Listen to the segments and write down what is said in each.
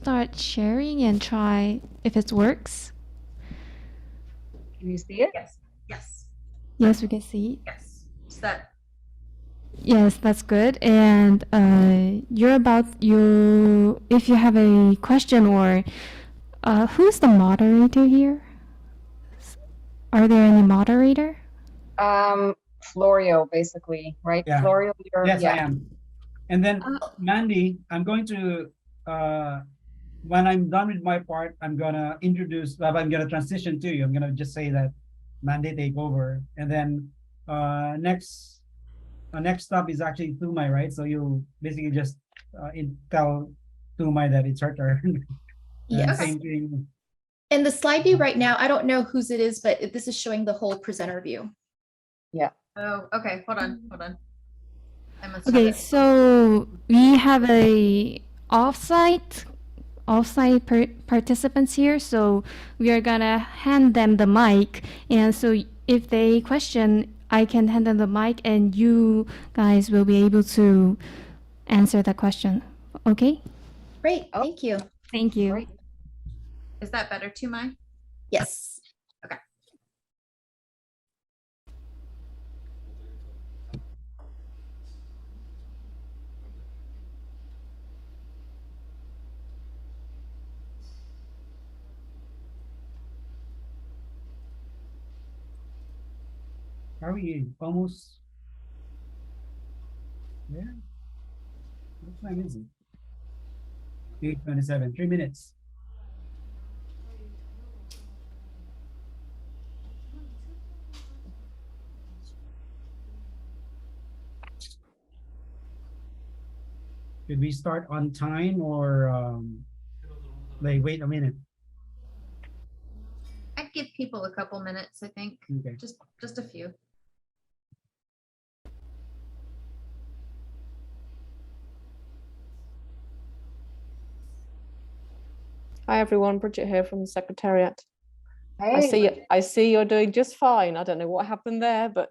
start sharing and try if it works? Can you see it? Yes. Yes. Yes, we can see. Yes. Is that Yes, that's good. And if you have a question or who's the moderator here? Are there any moderator? Florio, basically, right? Yeah. Florio, Yes, I am. And then Mandy, I'm going to when I'm done with my part, I'm gonna transition to you. I'm gonna just say that Mandy take over, and then next stop is actually Tumai, right? So you basically just tell Tumai that it's her turn. Yes. Same thing. And the slide view right now, I don't know whose it is, but this is showing the whole presenter view. Yeah. Oh, okay. Hold on. I must Okay, have it. so we have a offsite participants here, so we are gonna hand them the mic, and so if they question, I can hand them the mic and you guys will be able to answer the question. Okay? Great, thank you. Thank you. Great. Is that better too, Mai? Yes. Okay. Are we almost there? What time is it? 8:27. 3 minutes. Should we start on time or like wait a minute? I'd give people a couple minutes, I think. Okay. Just a few. Hi everyone, Bridget here from the Secretariat. Hey, I see you're doing just fine. I don't know what happened there, but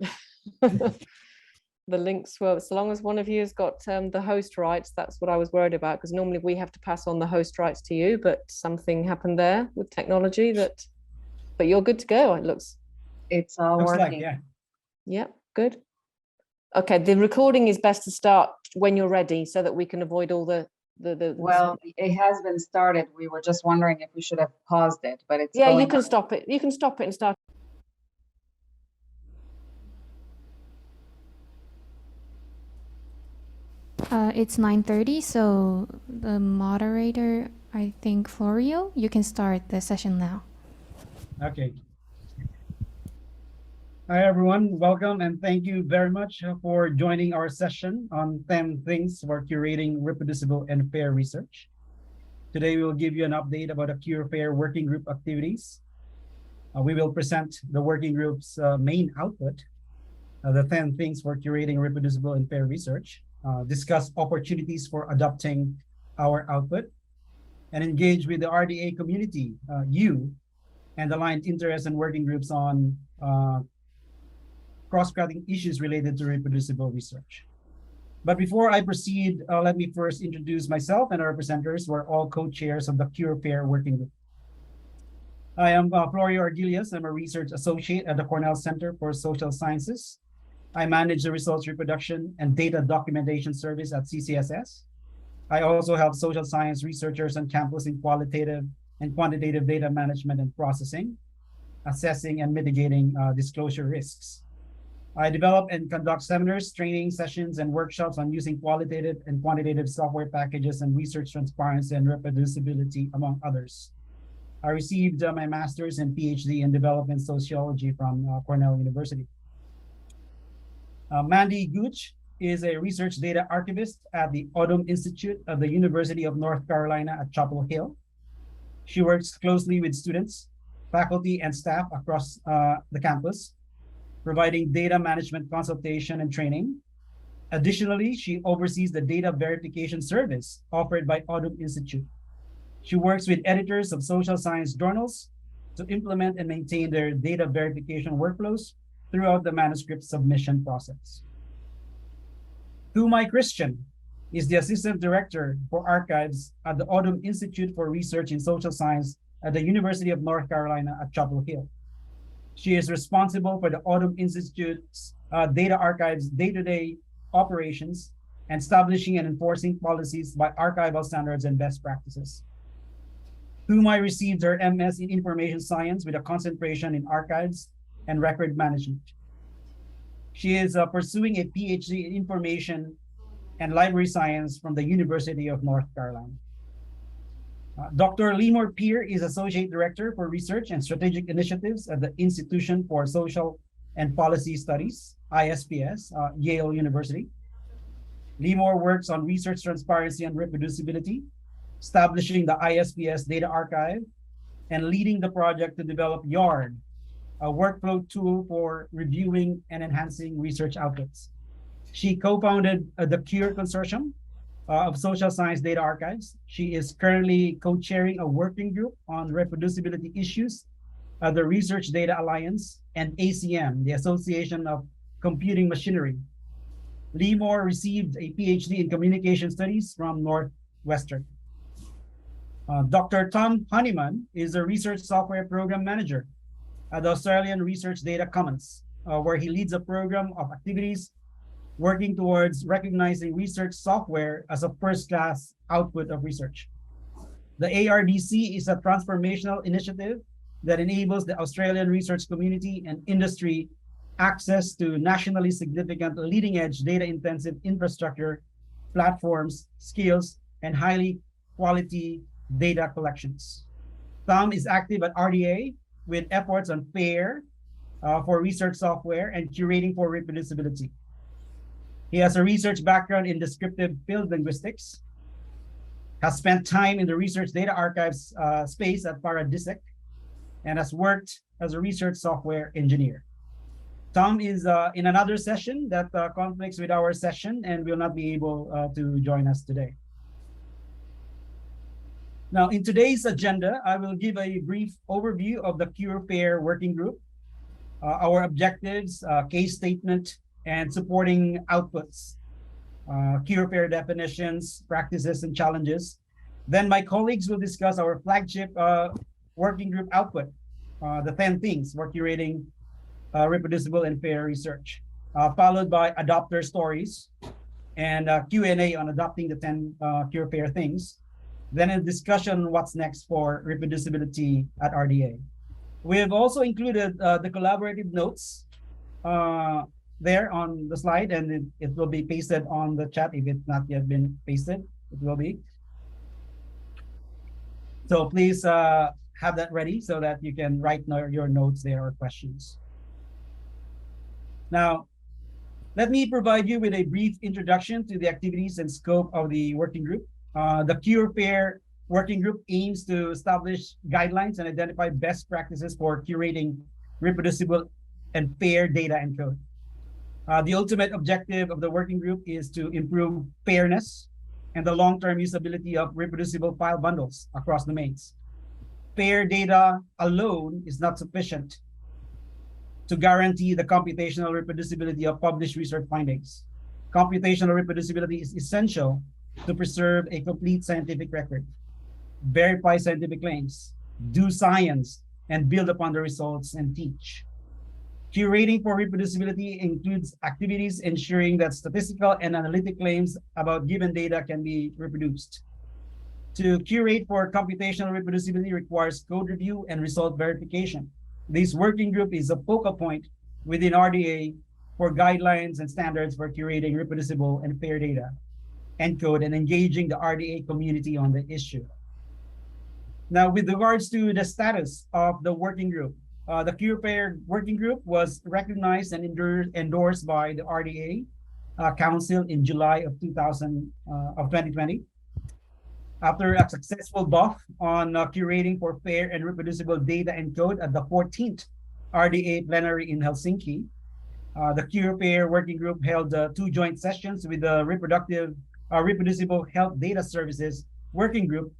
the links were, so long as one of you has got the host rights, that's what I was worried about, because normally we have to pass on the host rights to you, but something happened there with technology but you're good to go. It looks it's all Looks working. like, yeah. good. Okay, the recording is best to start when you're ready so that we can avoid all the Well, it has been started. We were just wondering if we should have paused it, but it's yeah, you going can on. stop it. You can stop it and start. It's 9:30, so the moderator, I think Florio, you can start the session now. Okay. Hi, everyone. Welcome and thank you very much for joining our session on 10 things for curating reproducible and fair research. Today, we will give you an update about the Cure Fair working group activities. We will present the working group's main output, the 10 things for curating reproducible and fair research, discuss opportunities for adopting our output, and engage with the RDA community, you, and aligned interests and working groups on cross-cutting issues related to reproducible research. But before I proceed, let me first introduce myself and our presenters, who are all co-chairs of the Cure Fair working group. I am Florio Argilius. I'm a research associate at the Cornell Center for Social Sciences. I manage the results reproduction and data documentation service at CCSS. I also help social science researchers on campus in qualitative and quantitative data management and processing, assessing and mitigating disclosure risks. I develop and conduct seminars, training sessions, and workshops on using qualitative and quantitative software packages and research transparency and reproducibility, among others. I received my master's and PhD in development sociology from Cornell University. Mandy Gooch is a research data archivist at the Odom Institute of the University of North Carolina at Chapel Hill. She works closely with students, faculty, and staff across the campus, providing data management consultation and training. Additionally, she oversees the data verification service offered by Odom Institute. She works with editors of social science journals to implement and maintain their data verification workflows throughout the manuscript submission process. To my Christian, is the Assistant Director for Archives at the Odum Institute for Research in Social Science at the University of North Carolina at Chapel Hill. She is responsible for the Odum Institute's data archives day-to-day operations and establishing and enforcing policies by archival standards and best practices. Tumai received her MS in Information Science with a concentration in archives and record management. She is pursuing a PhD in Information and Library Science from the University of North Carolina. Dr. Limor Peer is Associate Director for Research and Strategic Initiatives at the Institution for Social and Policy Studies, ISPS, Yale University. Limor works on research transparency and reproducibility, establishing the ISPS data archive, and leading the project to develop YARD, a workflow tool for reviewing and enhancing research outputs. She co-founded the CURE Consortium of Social Science Data Archives. She is currently co-chairing a working group on reproducibility issues at the Research Data Alliance and ACM, the Association of Computing Machinery. Limor received a PhD in Communication Studies from Northwestern. Dr. Tom Honeyman is a Research Software Program Manager at the Australian Research Data Commons, where he leads a program of activities working towards recognizing research software as a first-class output of research. The ARDC is a transformational initiative that enables the Australian research community and industry access to nationally significant leading-edge data-intensive infrastructure, platforms, skills, and highly quality data collections. Tom is active at RDA with efforts on FAIR for research software and curating for reproducibility. He has a research background in descriptive field linguistics, has spent time in the research data archives space at Paradisic, and has worked as a research software engineer. Tom is in another session that conflicts with our session and will not be able to join us today. Now, in today's agenda, I will give a brief overview of the CURE FAIR working group, our objectives, case statement, and supporting outputs, CURE FAIR definitions, practices, and challenges. Then my colleagues will discuss our flagship working group output, the 10 things for curating reproducible and fair research, followed by adopter stories and Q&A on adopting the 10 CURE FAIR things. Then a discussion on what's next for reproducibility at RDA. We have also included the collaborative notes there on the slide, and it will be pasted on the chat if it's not yet been pasted. It will be. So please have that ready so that you can write your notes there or questions. Now, let me provide you with a brief introduction to the activities and scope of the working group. The CURE FAIR working group aims to establish guidelines and identify best practices for curating reproducible and fair data and code. The ultimate objective of the working group is to improve fairness and the long-term usability of reproducible file bundles across domains. Fair data alone is not sufficient to guarantee the computational reproducibility of published research findings. Computational reproducibility is essential to preserve a complete scientific record, verify scientific claims, do science, and build upon the results and teach. Curating for reproducibility includes activities ensuring that statistical and analytic claims about given data can be reproduced. To curate for computational reproducibility requires code review and result verification. This working group is a focal point within RDA for guidelines and standards for curating reproducible and fair data and code and engaging the RDA community on the issue. Now, with regards to the status of the working group, the CURE FAIR working group was recognized and endorsed by the RDA Council in July of 2020. After a successful BOF on curating for fair and reproducible data and code at the 14th RDA Plenary in Helsinki, the CURE FAIR working group held 2 joint sessions with the Reproducible Health Data Services working group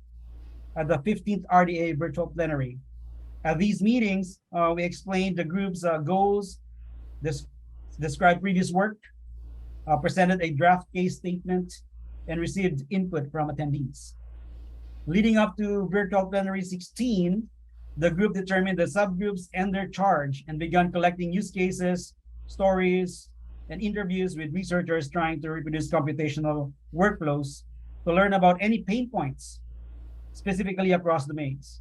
at the 15th RDA Virtual Plenary. At these meetings, we explained the group's goals, described previous work, presented a draft case statement, and received input from attendees. Leading up to Virtual Plenary 16, the group determined the subgroups and their charge and began collecting use cases, stories, and interviews with researchers trying to reproduce computational workflows to learn about any pain points, specifically across domains.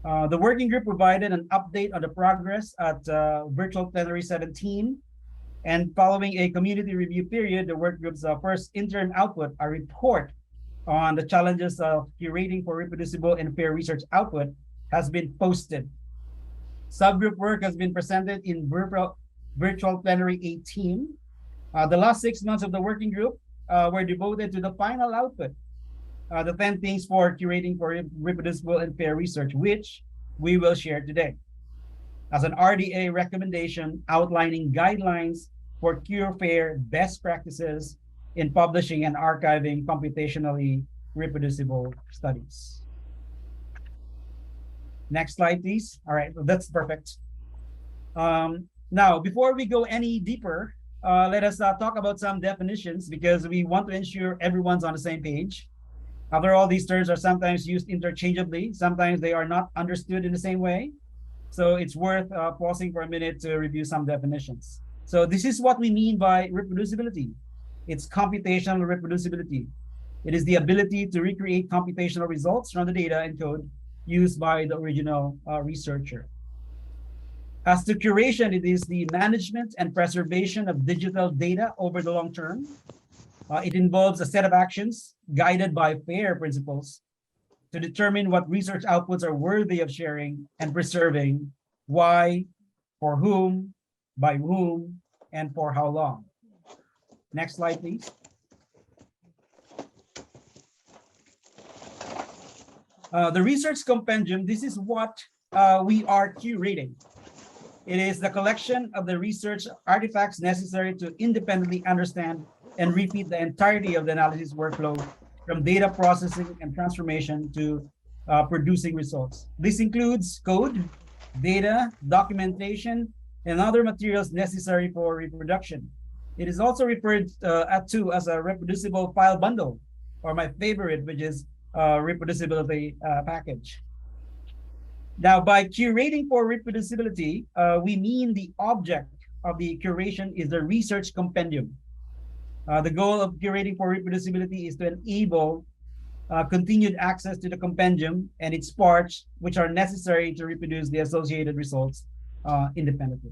The working group provided an update on the progress at Virtual Plenary 17, and following a community review period, the work group's first interim output, a report on the challenges of curating for reproducible and fair research output, has been posted. Subgroup work has been presented in Virtual Plenary 18. The last 6 months of the working group were devoted to the final output, the 10 things for curating for reproducible and fair research, which we will share today as an RDA recommendation outlining guidelines for cure-fair best practices in publishing and archiving computationally reproducible studies. Next slide, please. All right, that's perfect. Now, before we go any deeper, let us talk about some definitions because we want to ensure everyone's on the same page. After all, these terms are sometimes used interchangeably. Sometimes they are not understood in the same way. So it's worth pausing for a minute to review some definitions. So this is what we mean by reproducibility. It's computational reproducibility. It is the ability to recreate computational results from the data and code used by the original researcher. As to curation, it is the management and preservation of digital data over the long term. It involves a set of actions guided by FAIR principles to determine what research outputs are worthy of sharing and preserving, why, for whom, by whom, and for how long. Next slide, please. The research compendium, this is what we are curating. It is the collection of the research artifacts necessary to independently understand and repeat the entirety of the analysis workflow from data processing and transformation to producing results. This includes code, data, documentation, and other materials necessary for reproduction. It is also referred to as a reproducible file bundle, or my favorite, which is reproducibility package. Now, by curating for reproducibility, we mean the object of the curation is the research compendium. The goal of curating for reproducibility is to enable continued access to the compendium and its parts, which are necessary to reproduce the associated results independently.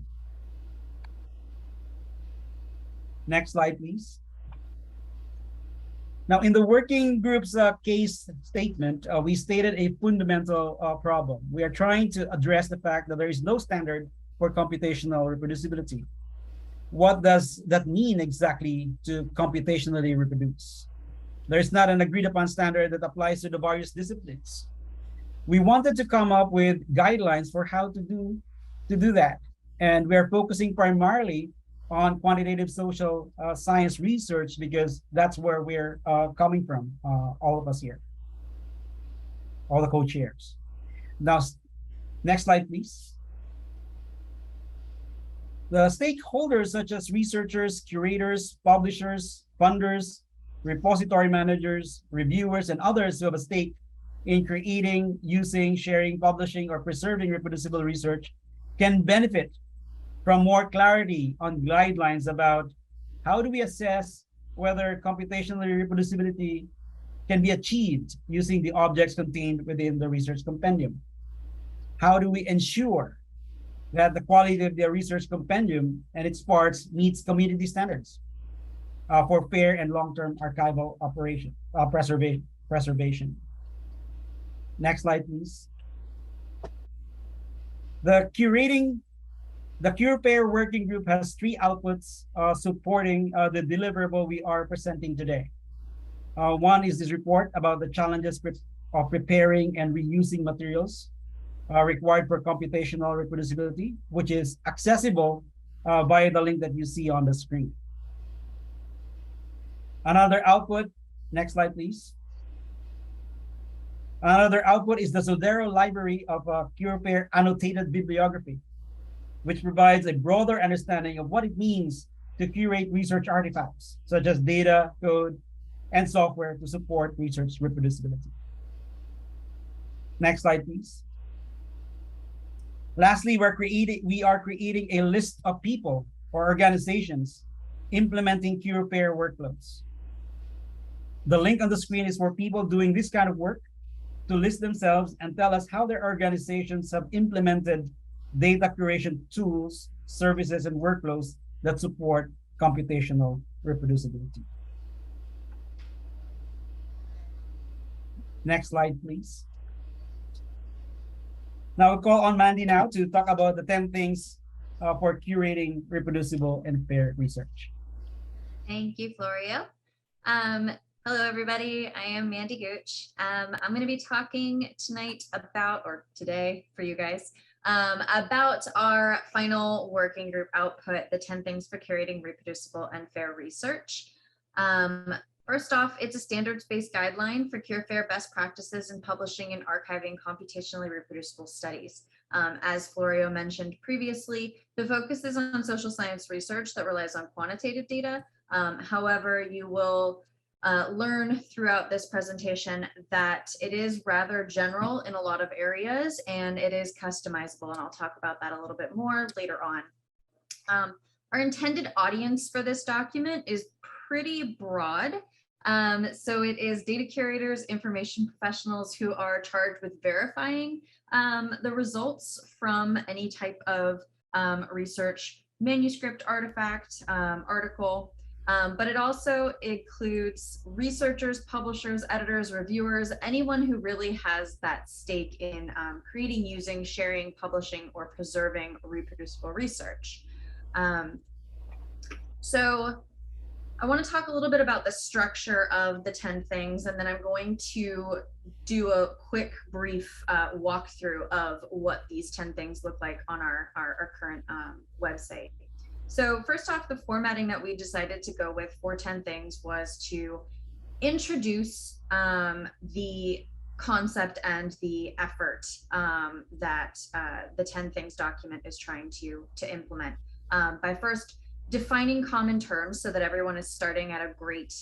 Next slide, please. Now, in the working group's case statement, we stated a fundamental problem. We are trying to address the fact that there is no standard for computational reproducibility. What does that mean exactly to computationally reproduce? There is not an agreed upon standard that applies to the various disciplines. We wanted to come up with guidelines for how to do that. And we're focusing primarily on quantitative social science research because that's where we're coming from, all of us here, all the co-chairs. Now, next slide, please. The stakeholders such as researchers, curators, publishers, funders, repository managers, reviewers, and others who have a stake in creating, using, sharing, publishing, or preserving reproducible research can benefit from more clarity on guidelines about how do we assess whether computational reproducibility can be achieved using the objects contained within the research compendium. How do we ensure that the quality of the research compendium and its parts meets community standards for fair and long-term archival operation, preservation. Next slide, please. The Cure-Fair Working Group has 3 outputs supporting the deliverable we are presenting today. One is this report about the challenges of preparing and reusing materials required for computational reproducibility, which is accessible via the link that you see on the screen. Another output, next slide, please. Another output is the Zotero library of Cure-Fair annotated bibliography, which provides a broader understanding of what it means to curate research artifacts, such as data, code, and software to support research reproducibility. Next slide, please. Lastly, we are creating a list of people or organizations implementing CurePair workflows. The link on the screen is for people doing this kind of work to list themselves and tell us how their organizations have implemented data curation tools, services, and workflows that support computational reproducibility. Next slide, please. Now I'll call on Mandy now to talk about the 10 things for curating reproducible and fair research. Thank you, Florio. Hello, everybody. I am Mandy Gooch. I'm going to be talking tonight about, or today for you guys, about our final working group output, the 10 things for curating reproducible and fair research. First off, it's a standards-based guideline for CureFair best practices in publishing and archiving computationally reproducible studies. As Florio mentioned previously, the focus is on social science research that relies on quantitative data. However, you will learn throughout this presentation that it is rather general in a lot of areas and it is customizable, and I'll talk about that a little bit more later on. Our intended audience for this document is pretty broad. So it is data curators, information professionals who are charged with verifying the results from any type of research, manuscript, artifact, article, but it also includes researchers, publishers, editors, reviewers, anyone who really has that stake in creating, using, sharing, publishing, or preserving reproducible research. So I want to talk a little bit about the structure of the 10 things, and then I'm going to do a quick, brief walkthrough of what these 10 things look like on our current website. So first off, the formatting that we decided to go with for 10 things was to introduce the concept and the effort that the 10 things document is trying to implement by first defining common terms so that everyone is starting at a great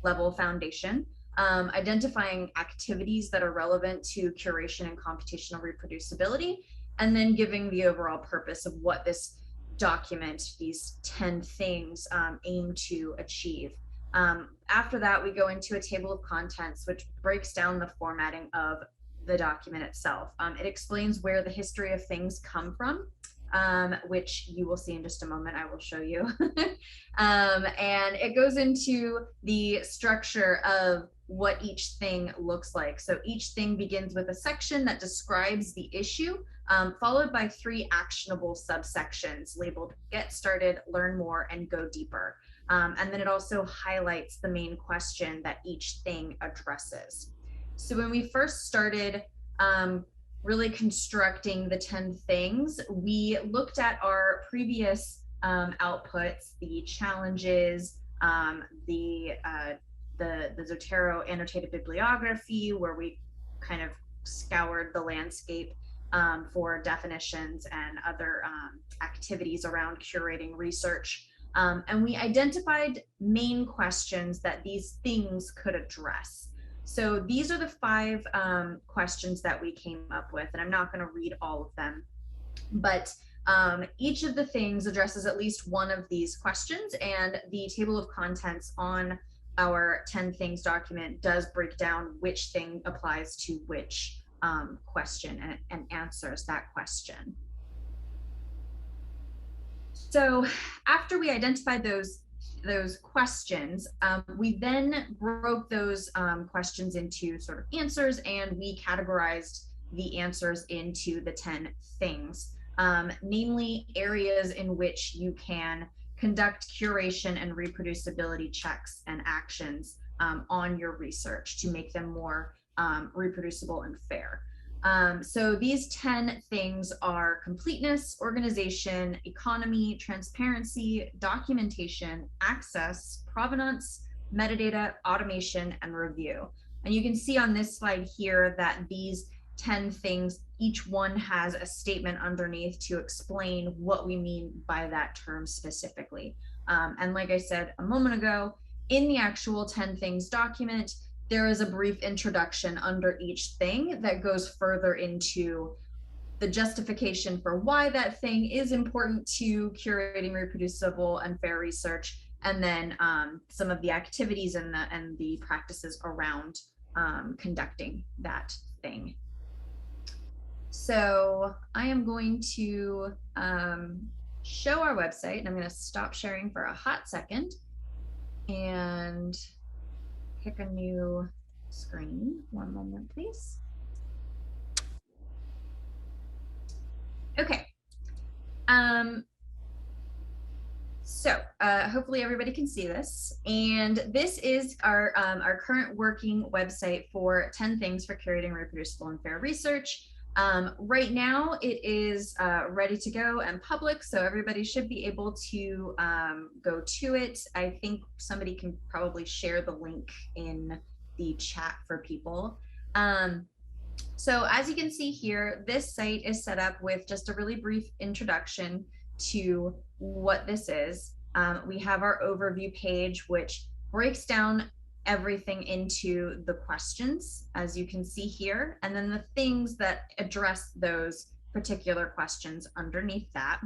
level foundation, identifying activities that are relevant to curation and computational reproducibility, and then giving the overall purpose of what this document, these 10 things, aim to achieve. After that, we go into a table of contents, which breaks down the formatting of the document itself. It explains where the history of things come from, which you will see in just a moment. I will show you. And it goes into the structure of what each thing looks like. So each thing begins with a section that describes the issue, followed by 3 actionable subsections labeled Get Started, Learn More, and Go Deeper. And then it also highlights the main question that each thing addresses. So when we first started really constructing the 10 things, we looked at our previous outputs, the challenges, the Zotero annotated bibliography, where we kind of scoured the landscape for definitions and other activities around curating research. And we identified main questions that these things could address. So these are the 5 questions that we came up with, and I'm not going to read all of them, but each of the things addresses at least one of these questions, and the table of contents on our 10 things document does break down which thing applies to which question and answers that question. So after we identified those questions, we then broke those questions into sort of answers, and we categorized the answers into the 10 things, namely areas in which you can conduct curation and reproducibility checks and actions on your research to make them more reproducible and fair. So these 10 things are completeness, organization, economy, transparency, documentation, access, provenance, metadata, automation, and review. And you can see on this slide here that these 10 things, each one has a statement underneath to explain what we mean by that term specifically. And like I said a moment ago, in the actual 10 things document, there is a brief introduction under each thing that goes further into the justification for why that thing is important to curating reproducible and fair research, and then some of the activities and the practices around conducting that thing. So I am going to show our website, and I'm going to stop sharing for a hot second and pick a new screen. One moment, please. Okay. So hopefully everybody can see this. And this is our current working website for 10 things for curating reproducible and fair research. Right now it is ready to go and public, so everybody should be able to go to it. I think somebody can probably share the link in the chat for people. So as you can see here, this site is set up with just a really brief introduction to what this is. We have our overview page, which breaks down everything into the questions, as you can see here, and then the things that address those particular questions underneath that.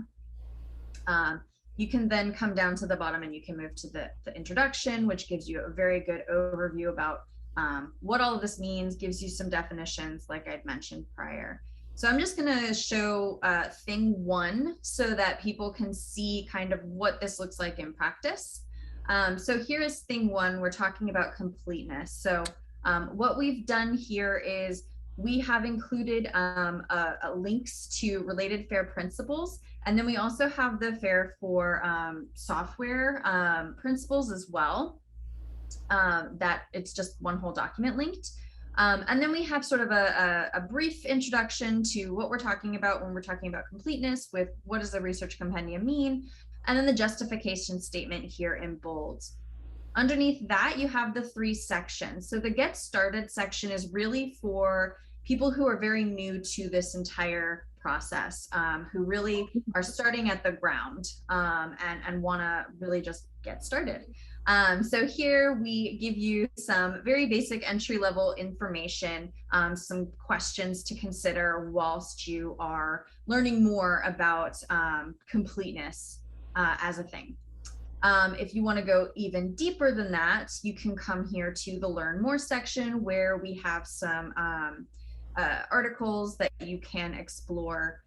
You can then come down to the bottom and you can move to the introduction, which gives you a very good overview about what all of this means, gives you some definitions like I'd mentioned prior. So I'm just gonna show thing one so that people can see kind of what this looks like in practice. So here is thing one, we're talking about completeness. So what we've done here is we have included links to related FAIR principles, and then we also have the FAIR for software principles as well. That it's just one whole document linked. And then we have sort of a brief introduction to what we're talking about when we're talking about completeness, with what does the research compendium mean, and then the justification statement here in bold. Underneath that, you have the 3 sections. So the Get Started section is really for people who are very new to this entire process, who really are starting at the ground and want to really just get started. So here we give you some very basic entry-level information, some questions to consider whilst you are learning more about completeness as a thing. If you want to go even deeper than that, you can come here to the Learn More section, where we have some articles that you can explore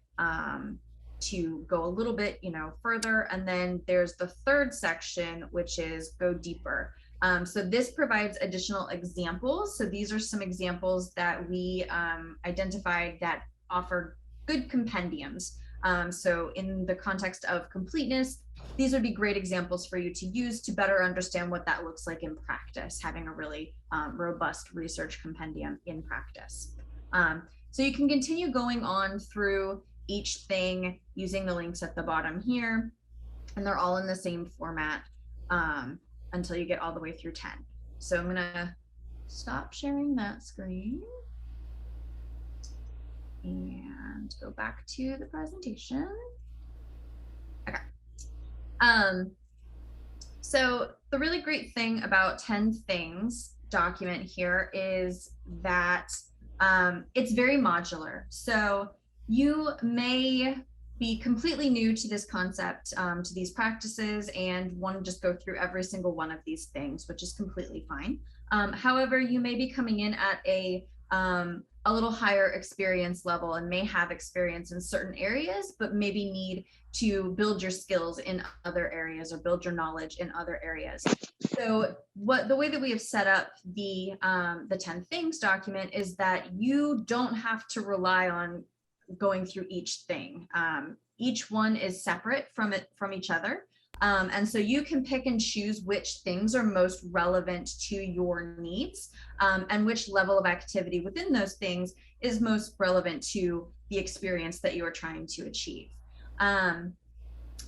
to go a little bit, further. And then there's the 3rd section, which is Go Deeper. So this provides additional examples. So these are some examples that we identified that offer good compendiums. So in the context of completeness, these would be great examples for you to use to better understand what that looks like in practice, having a really robust research compendium in practice. So you can continue going on through each thing using the links at the bottom here, and they're all in the same format until you get all the way through 10. So I'm gonna stop sharing that screen and go back to the presentation. Okay. So the really great thing about 10 things document here is that it's very modular. So you may be completely new to this concept, to these practices, and want to just go through every single one of these things, which is completely fine. However, you may be coming in at a little higher experience level and may have experience in certain areas, but maybe need to build your skills in other areas or build your knowledge in other areas. So the way that we have set up the 10 things document is that you don't have to rely on going through each thing. Each one is separate from each other. And so you can pick and choose which things are most relevant to your needs, and which level of activity within those things is most relevant to the experience that you are trying to achieve.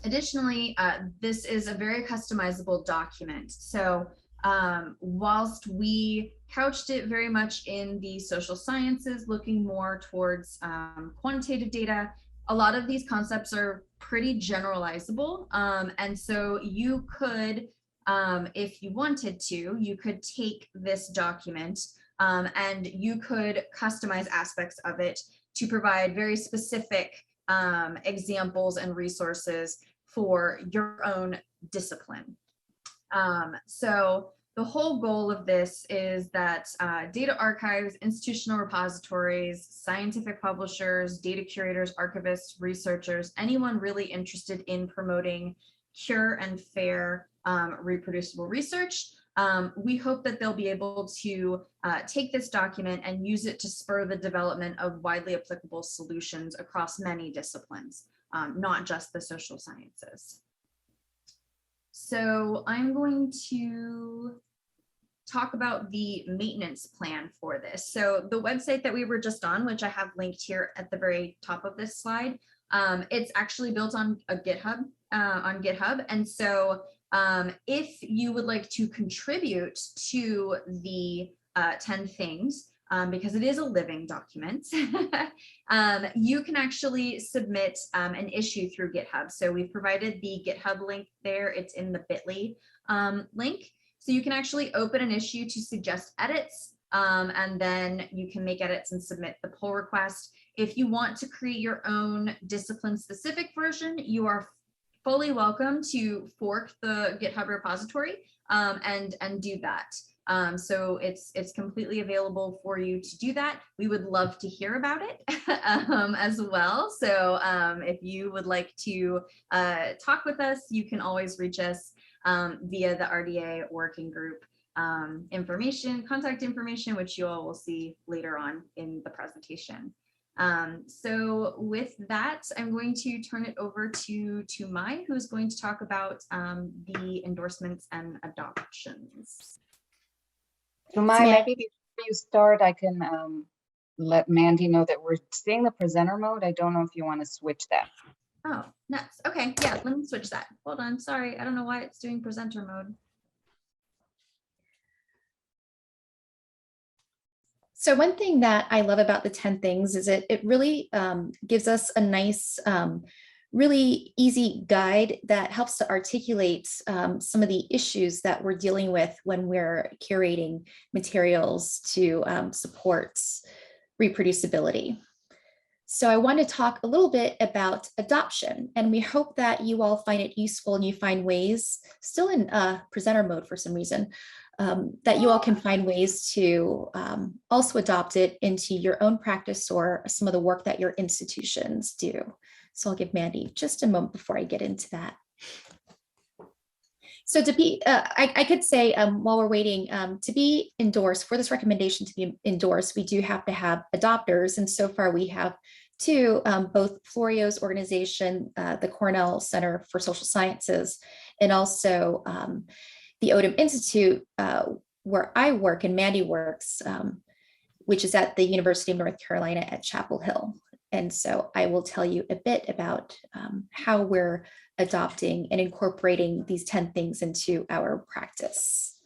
Additionally, this is a very customizable document. So whilst we couched it very much in the social sciences, looking more towards quantitative data, a lot of these concepts are pretty generalizable. And so you could if you wanted to, you could take this document and you could customize aspects of it to provide very specific examples and resources for your own discipline. So the whole goal of this is that data archives, institutional repositories, scientific publishers, data curators, archivists, researchers, anyone really interested in promoting pure and fair reproducible research, we hope that they'll be able to take this document and use it to spur the development of widely applicable solutions across many disciplines, not just the social sciences. So I'm going to talk about the maintenance plan for this. So the website that we were just on, which I have linked here at the very top of this slide, it's actually built on a GitHub, And so if you would like to contribute to the 10 things, because it is a living document, you can actually submit an issue through GitHub. So we've provided the GitHub link there. It's in the bit.ly link. So you can actually open an issue to suggest edits, and then you can make edits and submit the pull request. If you want to create your own discipline-specific version, you are fully welcome to fork the GitHub repository and do that. So it's completely available for you to do that. We would love to hear about it as well. So if you would like to talk with us, you can always reach us via the RDA working group contact information, which you all will see later on in the presentation. So with that, I'm going to turn it over to Mai, who's going to talk about the endorsements and adoptions. So maybe before you start, I can let Mandy know that we're staying the presenter mode. I don't know if you want to switch that. Oh, nuts. Okay, yeah, let me switch that. Hold on, sorry. I don't know why it's doing presenter mode. So one thing that I love about the 10 things is it really gives us a nice, really easy guide that helps to articulate some of the issues that we're dealing with when we're curating materials to support reproducibility. So I want to talk a little bit about adoption, and we hope that you all find it useful and you find ways, still in presenter mode for some reason, that you all can find ways to also adopt it into your own practice or some of the work that your institutions do. So I'll give Mandy just a moment before I get into that. So to be, I could say while we're waiting, to be endorsed, for this recommendation to be endorsed, we do have to have adopters. And so far we have two, both Florio's organization, the Cornell Center for Social Sciences, and also the Odom Institute, where I work and Mandy works, which is at the University of North Carolina at Chapel Hill. And so I will tell you a bit about how we're adopting and incorporating these 10 things into our practice.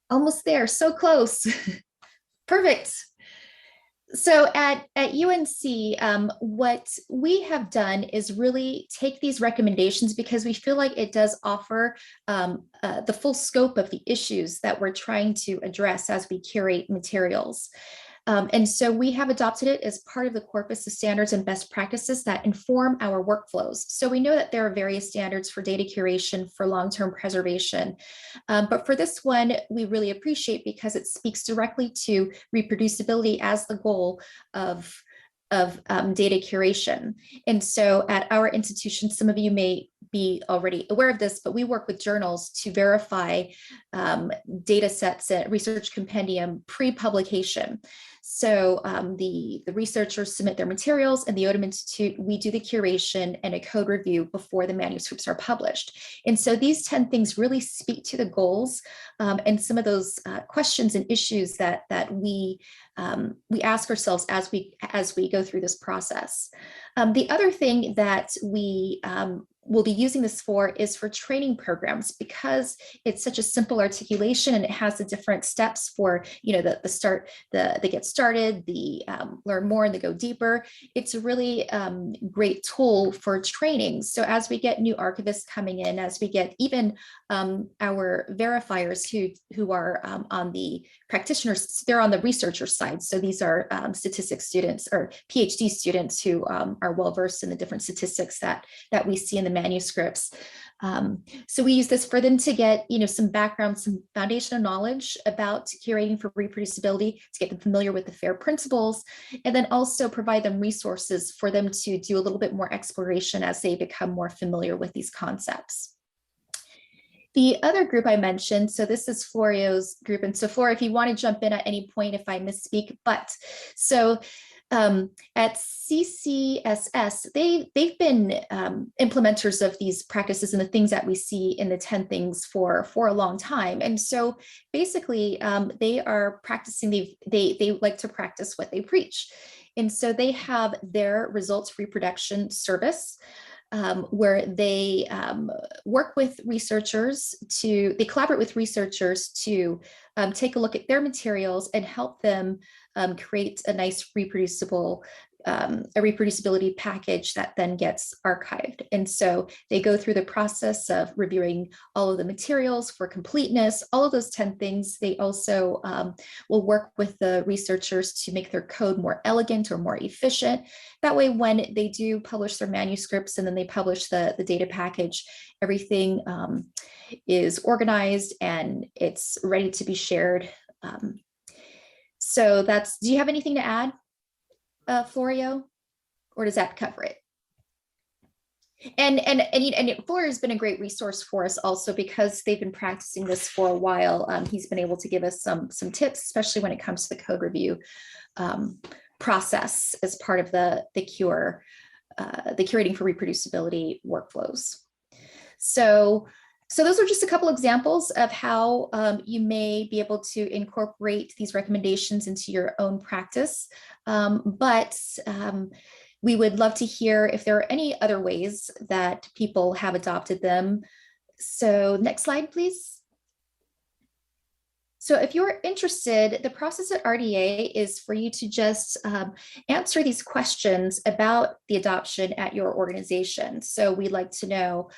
Almost there, so close. Perfect. So at UNC, what we have done is really take these recommendations because we feel like it does offer the full scope of the issues that we're trying to address as we curate materials. And so we have adopted it as part of the corpus of standards and best practices that inform our workflows. So we know that there are various standards for data curation for long-term preservation. But for this one, we really appreciate because it speaks directly to reproducibility as the goal of data curation. And so at our institution, some of you may be already aware of this, but we work with journals to verify data sets and research compendium pre-publication. So the researchers submit their materials, and the Odom Institute, we do the curation and a code review before the manuscripts are published. And so these 10 things really speak to the goals and some of those questions and issues that we ask ourselves as we go through this process. The other thing that we we'll be using this for is for training programs, because it's such a simple articulation and it has the different steps for, the get started, the learn more and the go deeper. It's a really great tool for training. So as we get new archivists coming in, as we get even our verifiers who are on the practitioners, they're on the researcher side. So these are statistics students or PhD students who are well versed in the different statistics that we see in the manuscripts. So we use this for them to get, some background, some foundational knowledge about curating for reproducibility, to get them familiar with the FAIR principles, and then also provide them resources for them to do a little bit more exploration as they become more familiar with these concepts. The other group I mentioned, so this is Florio's group. And so Florio, if you want to jump in at any point if I misspeak, but so at CCSS, they've been implementers of these practices and the things that we see in the 10 things for a long time. And so basically they are practicing, they like to practice what they preach. And so they have their results reproduction service, where they work with researchers they collaborate with researchers to take a look at their materials and help them create a nice reproducibility package that then gets archived. And so they go through the process of reviewing all of the materials for completeness, all of those 10 things. They also will work with the researchers to make their code more elegant or more efficient. That way, when they do publish their manuscripts and then they publish the data package, everything is organized and it's ready to be shared. So do you have anything to add, Florio, or does that cover it? And Florio has been a great resource for us also, because they've been practicing this for a while. He's been able to give us some tips, especially when it comes to the code review process as part of the curating for reproducibility workflows. So those are just a couple examples of how you may be able to incorporate these recommendations into your own practice. But we would love to hear if there are any other ways that people have adopted them. So next slide, please. So if you're interested, the process at RDA is for you to just answer these questions about the adoption at your organization. So we'd like to know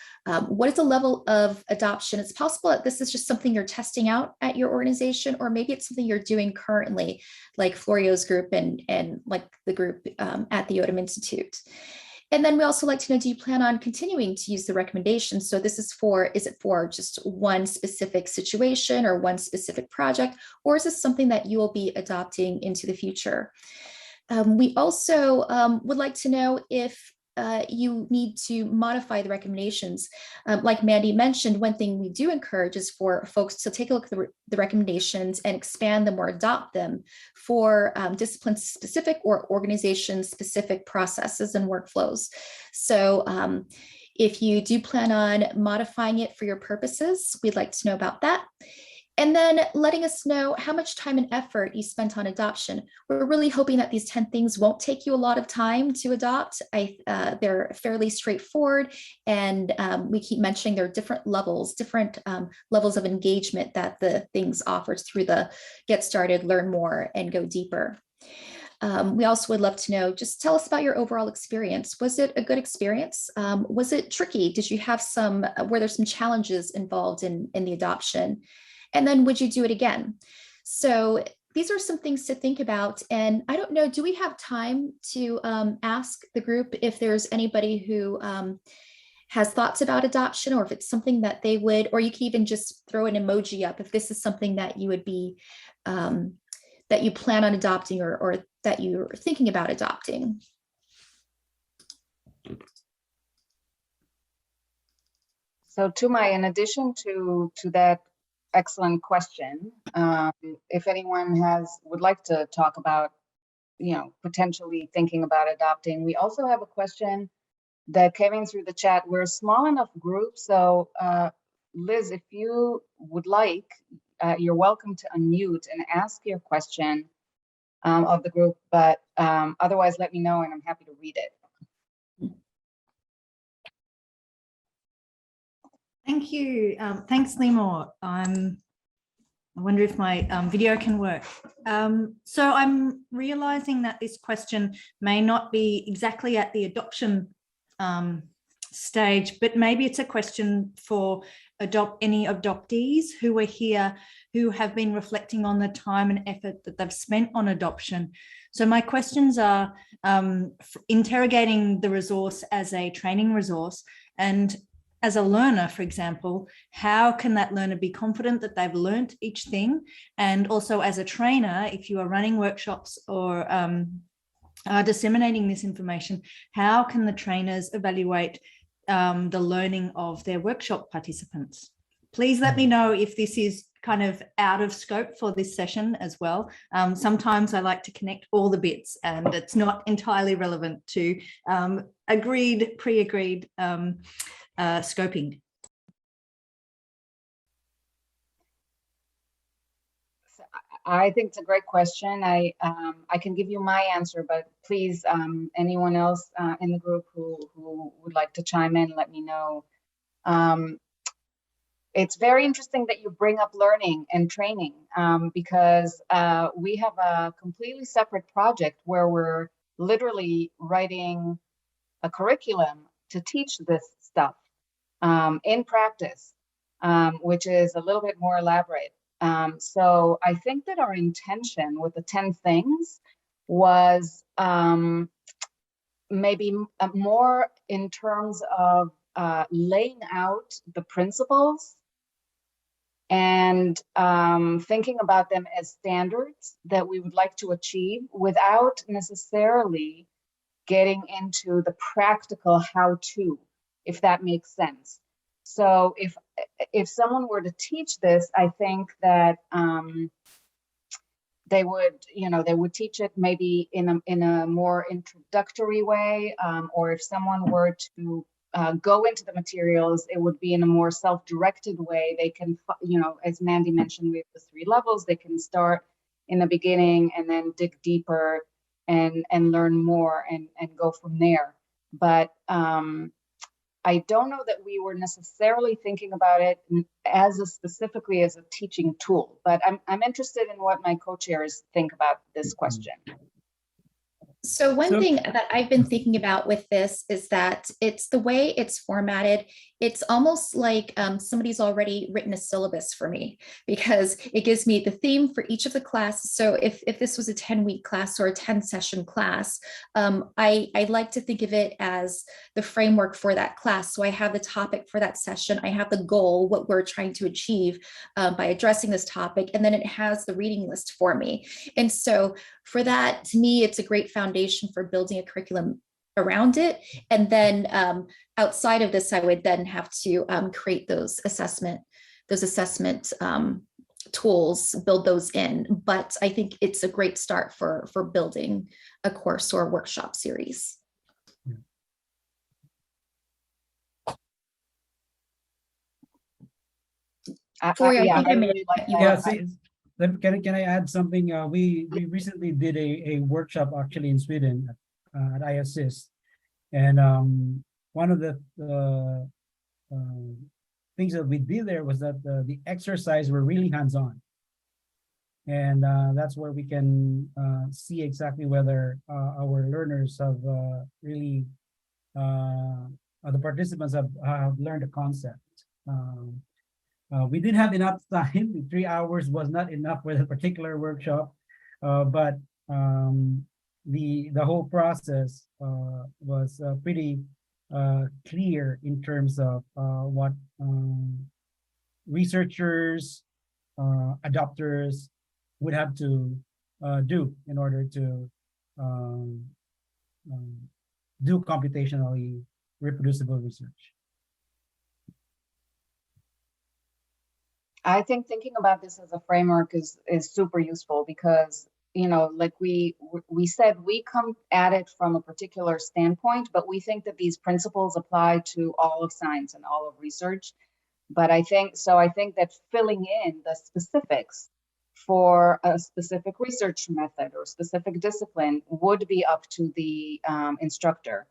what is the level of adoption? It's possible that this is just something you're testing out at your organization, or maybe it's something you're doing currently, like Florio's group and like the group at the Odom Institute. And then we also like to know, do you plan on continuing to use the recommendations? So this is it for just one specific situation or one specific project, or is this something that you will be adopting into the future? We also would like to know if you need to modify the recommendations. Like Mandy mentioned, one thing we do encourage is for folks to take a look at the recommendations and expand them or adopt them for discipline-specific or organization-specific processes and workflows. So if you do plan on modifying it for your purposes, we'd like to know about that. And then letting us know how much time and effort you spent on adoption. We're really hoping that these 10 things won't take you a lot of time to adopt. They're fairly straightforward, and we keep mentioning there are different levels of engagement that the things offer through the get started, learn more, and go deeper. We also would love to know, just tell us about your overall experience. Was it a good experience? Was it tricky? Did you have were there some challenges involved in the adoption? And then would you do it again? So these are some things to think about. And I don't know, do we have time to ask the group if there's anybody who has thoughts about adoption, or if it's something that they would, or you can even just throw an emoji up if this is something that you would be, that you plan on adopting, or that you're thinking about adopting. So in addition to that excellent question, if anyone would like to talk about, potentially thinking about adopting, we also have a question that came in through the chat. We're a small enough group, so Liz, if you would like, you're welcome to unmute and ask your question of the group, but otherwise let me know and I'm happy to read it. Thank you. Thanks, Limor. I wonder if my video can work. So I'm realizing that this question may not be exactly at the adoption stage, but maybe it's a question for any adoptees who are here, who have been reflecting on the time and effort that they've spent on adoption. So my questions are interrogating the resource as a training resource, and as a learner, for example, how can that learner be confident that they've learnt each thing? And also as a trainer, if you are running workshops or disseminating this information, how can the trainers evaluate the learning of their workshop participants? Please let me know if this is kind of out of scope for this session as well. Sometimes I like to connect all the bits and it's not entirely relevant to pre-agreed scoping. I think it's a great question. I can give you my answer, but please, anyone else in the group who would like to chime in, let me know. It's very interesting that you bring up learning and training because we have a completely separate project where we're literally writing a curriculum to teach this stuff in practice, which is a little bit more elaborate. So I think that our intention with the 10 things was maybe more in terms of laying out the principles and thinking about them as standards that we would like to achieve without necessarily getting into the practical how-to, if that makes sense. So if someone were to teach this, I think that they would teach it maybe in a more introductory way, or if someone were to go into the materials, it would be in a more self-directed way. They can, as Mandy mentioned, we have the 3 levels. They can start in the beginning and then dig deeper and learn more and go from there. But I don't know that we were necessarily thinking about it specifically as a teaching tool, but I'm interested in what my co-chairs think about this question. So one thing that I've been thinking about with this is that it's the way it's formatted. It's almost like somebody's already written a syllabus for me, because it gives me the theme for each of the classes. So if this was a 10-week class or a 10-session class, I like to think of it as the framework for that class. So I have the topic for that session. I have the goal, what we're trying to achieve by addressing this topic, and then it has the reading list for me. And so for that, to me, it's a great foundation for building a curriculum around it. And then outside of this, I would then have to create those assessment tools, build those in. But I think it's a great start for building a course or a workshop series. Can I add something? We recently did a workshop actually in Sweden at IAssist, and one of the things that we did there was that the exercise were really hands-on, and that's where we can see exactly whether our learners have really the participants have learned the concept. We didn't have enough time. 3 hours was not enough for the particular workshop, but the whole process was pretty clear in terms of what researchers, adopters would have to do in order to do computationally reproducible research. I think thinking about this as a framework is super useful because, like we said, we come at it from a particular standpoint, but we think that these principles apply to all of science and all of research. But I think that filling in the specifics for a specific research method or specific discipline would be up to the instructor.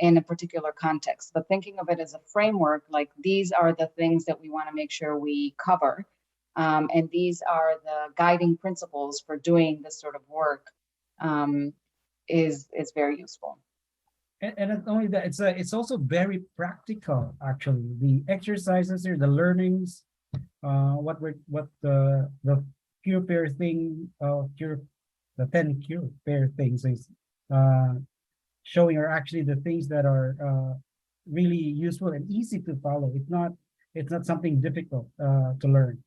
in a particular context. But thinking of it as a framework, like these are the things that we want to make sure we cover. And these are the guiding principles for doing this sort of work is very useful. And not only that, it's also very practical. Actually, the exercises here, the learnings, what the cure pair thing, the 10 cure pair things is showing are actually the things that are really useful and easy to follow. It's not something difficult to learn.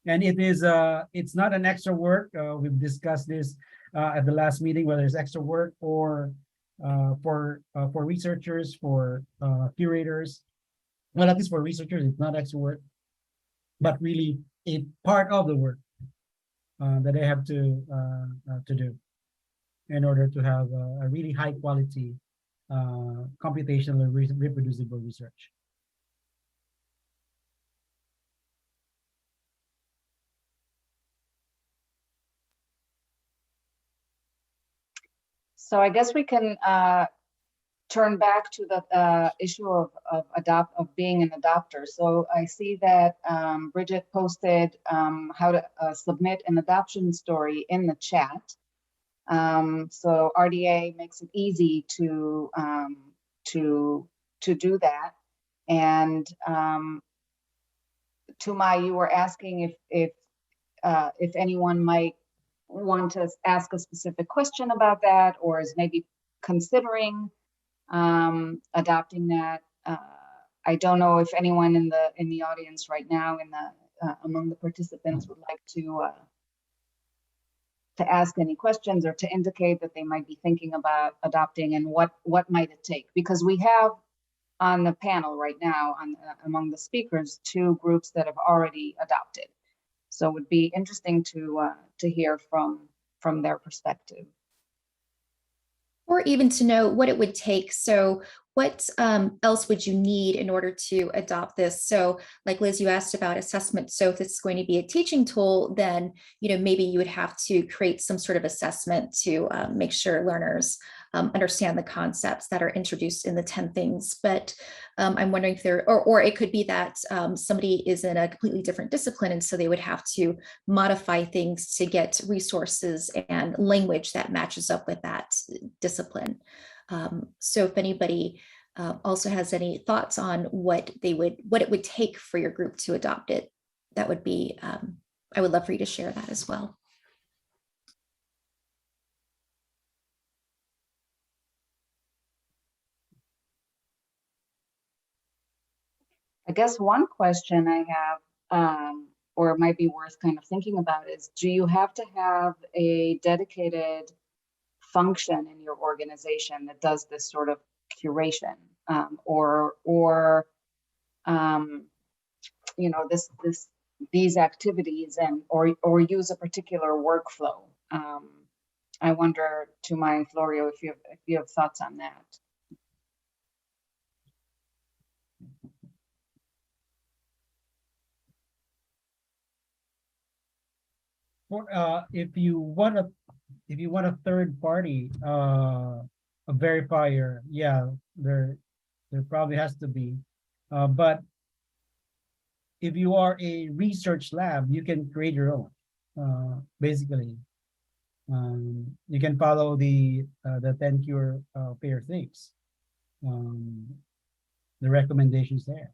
And it's not an extra work. We've discussed this at the last meeting, whether it's extra work or for researchers, for curators. Well, at least for researchers, it's not extra work, but really a part of the work that they have to do in order to have a really high quality computational and reproducible research. So I guess we can turn back to the issue of being an adopter. So I see that Bridget posted how to submit an adoption story in the chat. So RDA makes it easy to do that. And Tumai, you were asking if anyone might want to ask a specific question about that, or is maybe considering adopting that. I don't know if anyone in the audience right now, among the participants, would like to ask any questions or to indicate that they might be thinking about adopting, and what might it take, because we have on the panel right now among the speakers 2 groups that have already adopted. So it would be interesting to hear from their perspective. Or even to know what it would take. So what else would you need in order to adopt this? So like Liz, you asked about assessment. So if it's going to be a teaching tool, then maybe you would have to create some sort of assessment to make sure learners understand the concepts that are introduced in the 10 things. But I'm wondering if or it could be that somebody is in a completely different discipline, and so they would have to modify things to get resources and language that matches up with that discipline. So if anybody also has any thoughts on what it would take for your group to adopt it, that would be, I would love for you to share that as well. I guess one question I have, or it might be worth kind of thinking about, is do you have to have a dedicated function in your organization that does this sort of curation, or these activities, or use a particular workflow? I wonder, Tumai and Florio, if you have thoughts on that. If you want a third party a verifier, yeah, there probably has to be, but if you are a research lab, you can create your own. Basically, you can follow the 10 cure pair things, the recommendations there.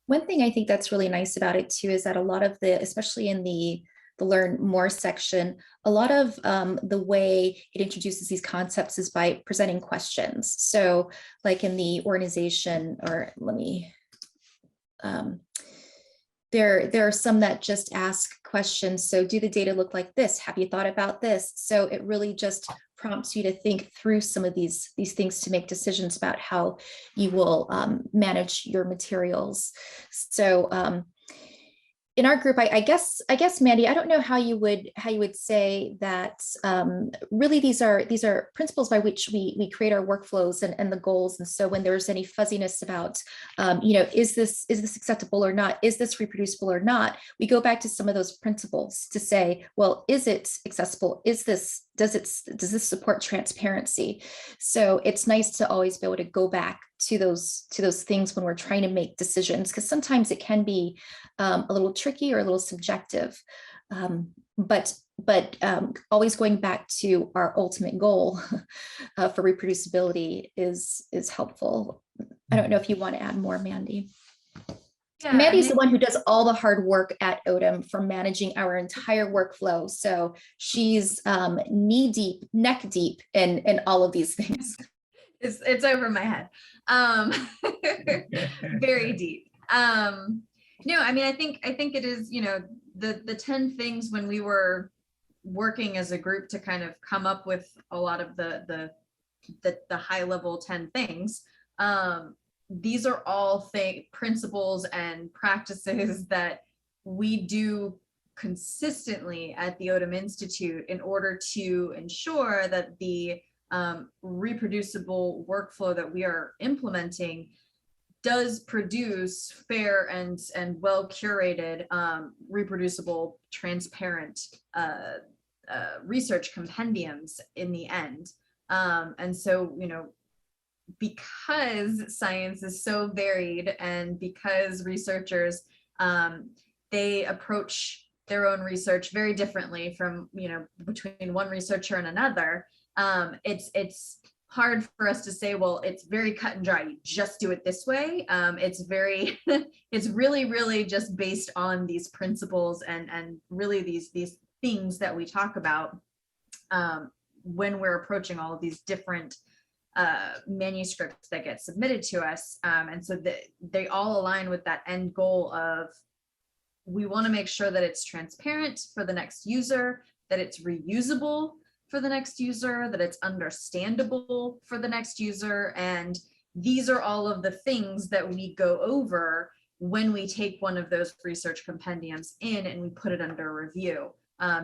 One thing I think that's really nice about it too is that a lot of especially in the Learn More section, a lot of the way it introduces these concepts is by presenting questions. So like in the organization, or let me, there are some that just ask questions. So do the data look like this? Have you thought about this? So it really just prompts you to think through some of these things to make decisions about how you will manage your materials. So in our group, I guess, Mandy, I don't know how you would say that really these are principles by which we create our workflows and the goals. And so when there's any fuzziness about, is this acceptable or not? Is this reproducible or not? We go back to some of those principles to say, well, is it accessible? Does this support transparency? So it's nice to always be able to go back to those things when we're trying to make decisions, because sometimes it can be a little tricky or a little subjective, but always going back to our ultimate goal for reproducibility is helpful. I don't know if you want to add more, Mandy. Yeah, Mandy's the one who does all the hard work at ODM for managing our entire workflow. So she's knee deep, neck deep in all of these things. It's over my head. Very deep. No, I mean, I think it is, the 10 things when we were working as a group to kind of come up with a lot of the high level 10 things. These are all principles and practices that we do consistently at the ODM Institute in order to ensure that the reproducible workflow that we are implementing does produce fair and well curated, reproducible, transparent research compendiums in the end. And so, because science is so varied and because researchers, they approach their own research very differently from, between one researcher and another, it's hard for us to say, well, it's very cut and dry, you just do it this way. It's really just based on these principles and really these things that we talk about when we're approaching all of these different manuscripts that get submitted to us. And so they all align with that end goal of, we want to make sure that it's transparent for the next user, that it's reusable for the next user, that it's understandable for the next user. And these are all of the things that we go over when we take one of those research compendiums in and we put it under review.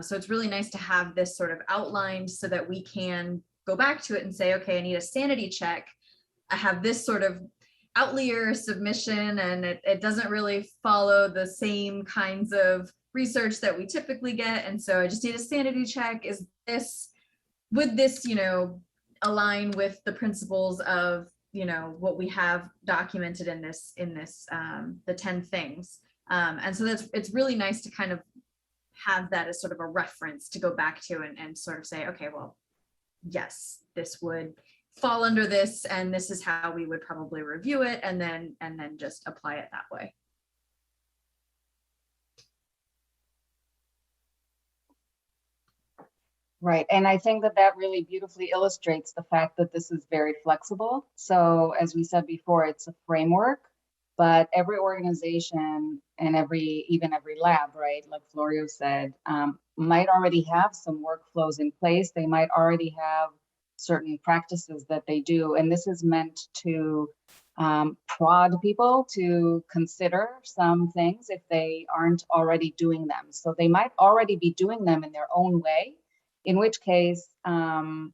So it's really nice to have this sort of outlined so that we can go back to it and say, okay, I need a sanity check. I have this sort of outlier submission and it doesn't really follow the same kinds of research that we typically get. And so I just need a sanity check. Would this, align with the principles of, what we have documented in this, the 10 things. And so it's really nice to kind of have that as sort of a reference to go back to and sort of say, okay, well, yes, this would fall under this, and this is how we would probably review it, and then just apply it that way. Right. And I think that really beautifully illustrates the fact that this is very flexible. So as we said before, it's a framework, but every organization and even every lab, right, like Florio said, might already have some workflows in place. They might already have certain practices that they do. And this is meant to prod people to consider some things if they aren't already doing them. So they might already be doing them in their own way, in which case, the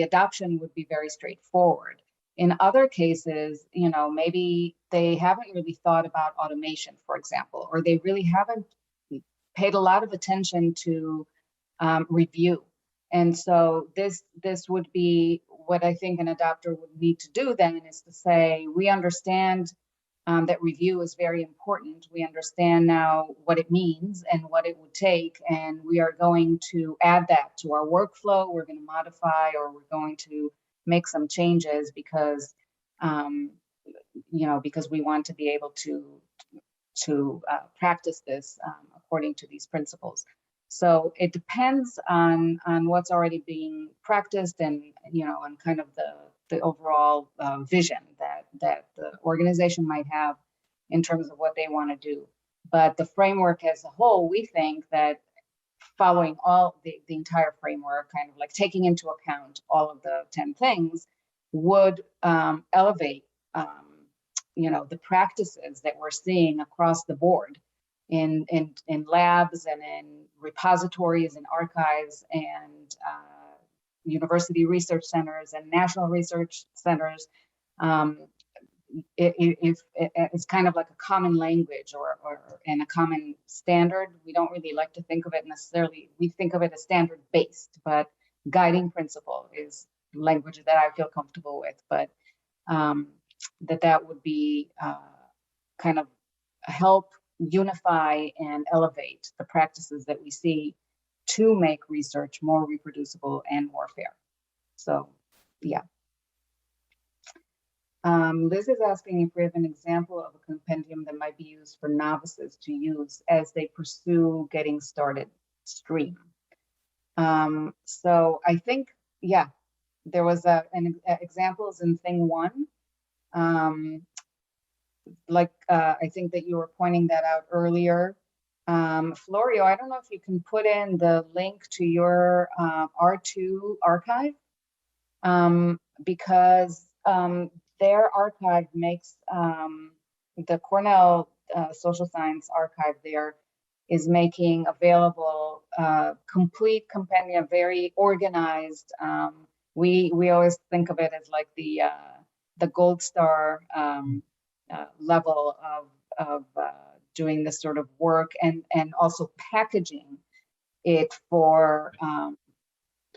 adoption would be very straightforward. In other cases, maybe they haven't really thought about automation, for example, or they really haven't paid a lot of attention to review. And so this would be what I think an adopter would need to do then, is to say, we understand that review is very important. We understand now what it means and what it would take, and we are going to add that to our workflow. We're going to modify, or we're going to make some changes because, because we want to be able to practice this according to these principles. So it depends on what's already being practiced and, and kind of the overall vision that the organization might have in terms of what they want to do. But the framework as a whole, we think that following all the entire framework, kind of like taking into account all of the 10 things, would elevate, the practices that we're seeing across the board in labs and in repositories and archives and university research centers and national research centers. It's kind of like a common language or and a common standard. We don't really like to think of it necessarily. We think of it as standard based, but guiding principle is language that I feel comfortable with. But that would be kind of help unify and elevate the practices that we see to make research more reproducible and more fair. So, yeah. Liz is asking if we have an example of a compendium that might be used for novices to use as they pursue getting started stream. So I think, yeah, there was examples in thing 1. I think that you were pointing that out earlier. Florio, I don't know if you can put in the link to your R2 archive, because their archive makes the Cornell Social Science Archive there is making available complete compendia, very organized. We always think of it as like the gold star level of doing this sort of work, and also packaging it for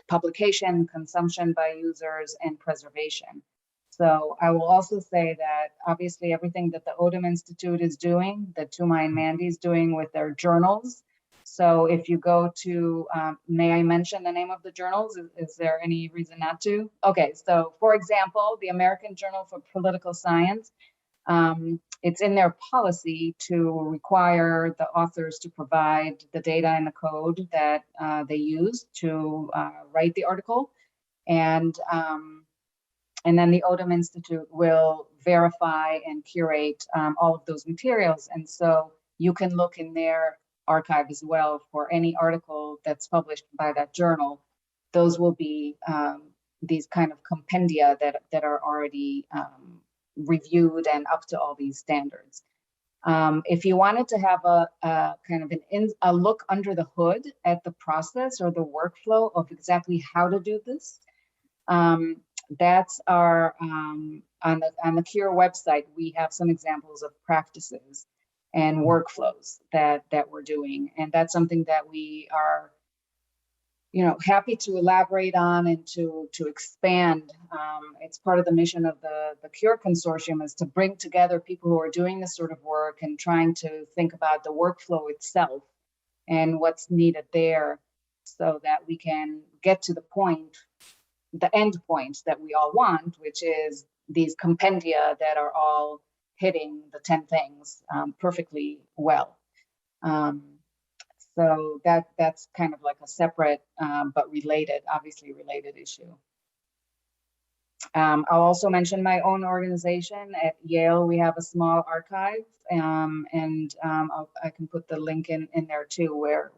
publication, consumption by users, and preservation. So I will also say that obviously everything that the Odum Institute is doing, that Tumai and Mandy is doing with their journals. So if you go to, may I mention the name of the journals? Is there any reason not to? Okay, so for example, the American Journal for Political Science, it's in their policy to require the authors to provide the data and the code that they use to write the article. And then the Odum Institute will verify and curate all of those materials. And so you can look in their archive as well for any article that's published by that journal. Those will be these kind of compendia that are already reviewed and up to all these standards. If you wanted to have a kind of a look under the hood at the process or the workflow of exactly how to do this, that's our on the Cure website. We have some examples of practices and workflows that we're doing, and that's something that we are, happy to elaborate on and to expand. It's part of the mission of the Cure Consortium, is to bring together people who are doing this sort of work and trying to think about the workflow itself and what's needed there, so that we can get to the end point that we all want, which is these compendia that are all hitting the 10 things perfectly well. So that's kind of like a separate but obviously related issue. I'll also mention my own organization. At Yale, we have a small archive, and I can put the link in there too, where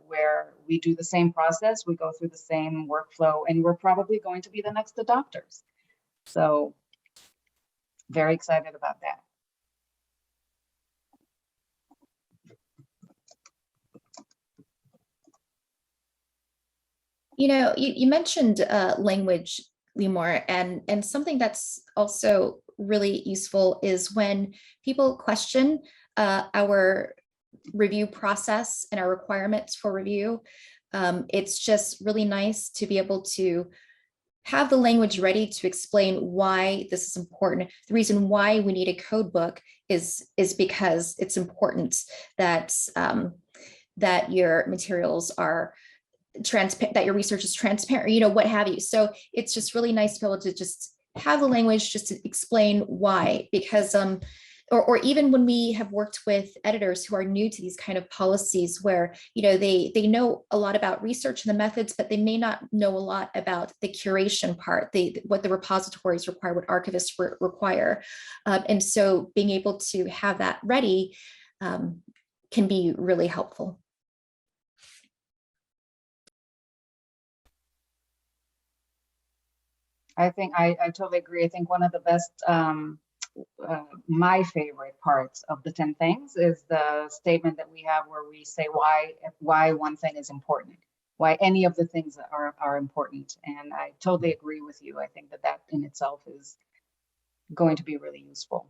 we do the same process. We go through the same workflow, and we're probably going to be the next adopters. So very excited about that. You mentioned language, Limor, and something that's also really useful is when people question our review process and our requirements for review. It's just really nice to be able to have the language ready to explain why this is important. The reason why we need a code book is because it's important that that your materials are transparent, that your research is transparent, what have you. So it's just really nice to be able to just have the language just to explain why, because or even when we have worked with editors who are new to these kind of policies, where they know a lot about research and the methods, but they may not know a lot about the curation part, what the repositories require, what archivists require, and so being able to have that ready can be really helpful. I think I totally agree. I think one of the best my favorite parts of the 10 things is the statement that we have where we say why one thing is important, why any of the things are important. And I totally agree with you. I think that that in itself is going to be really useful.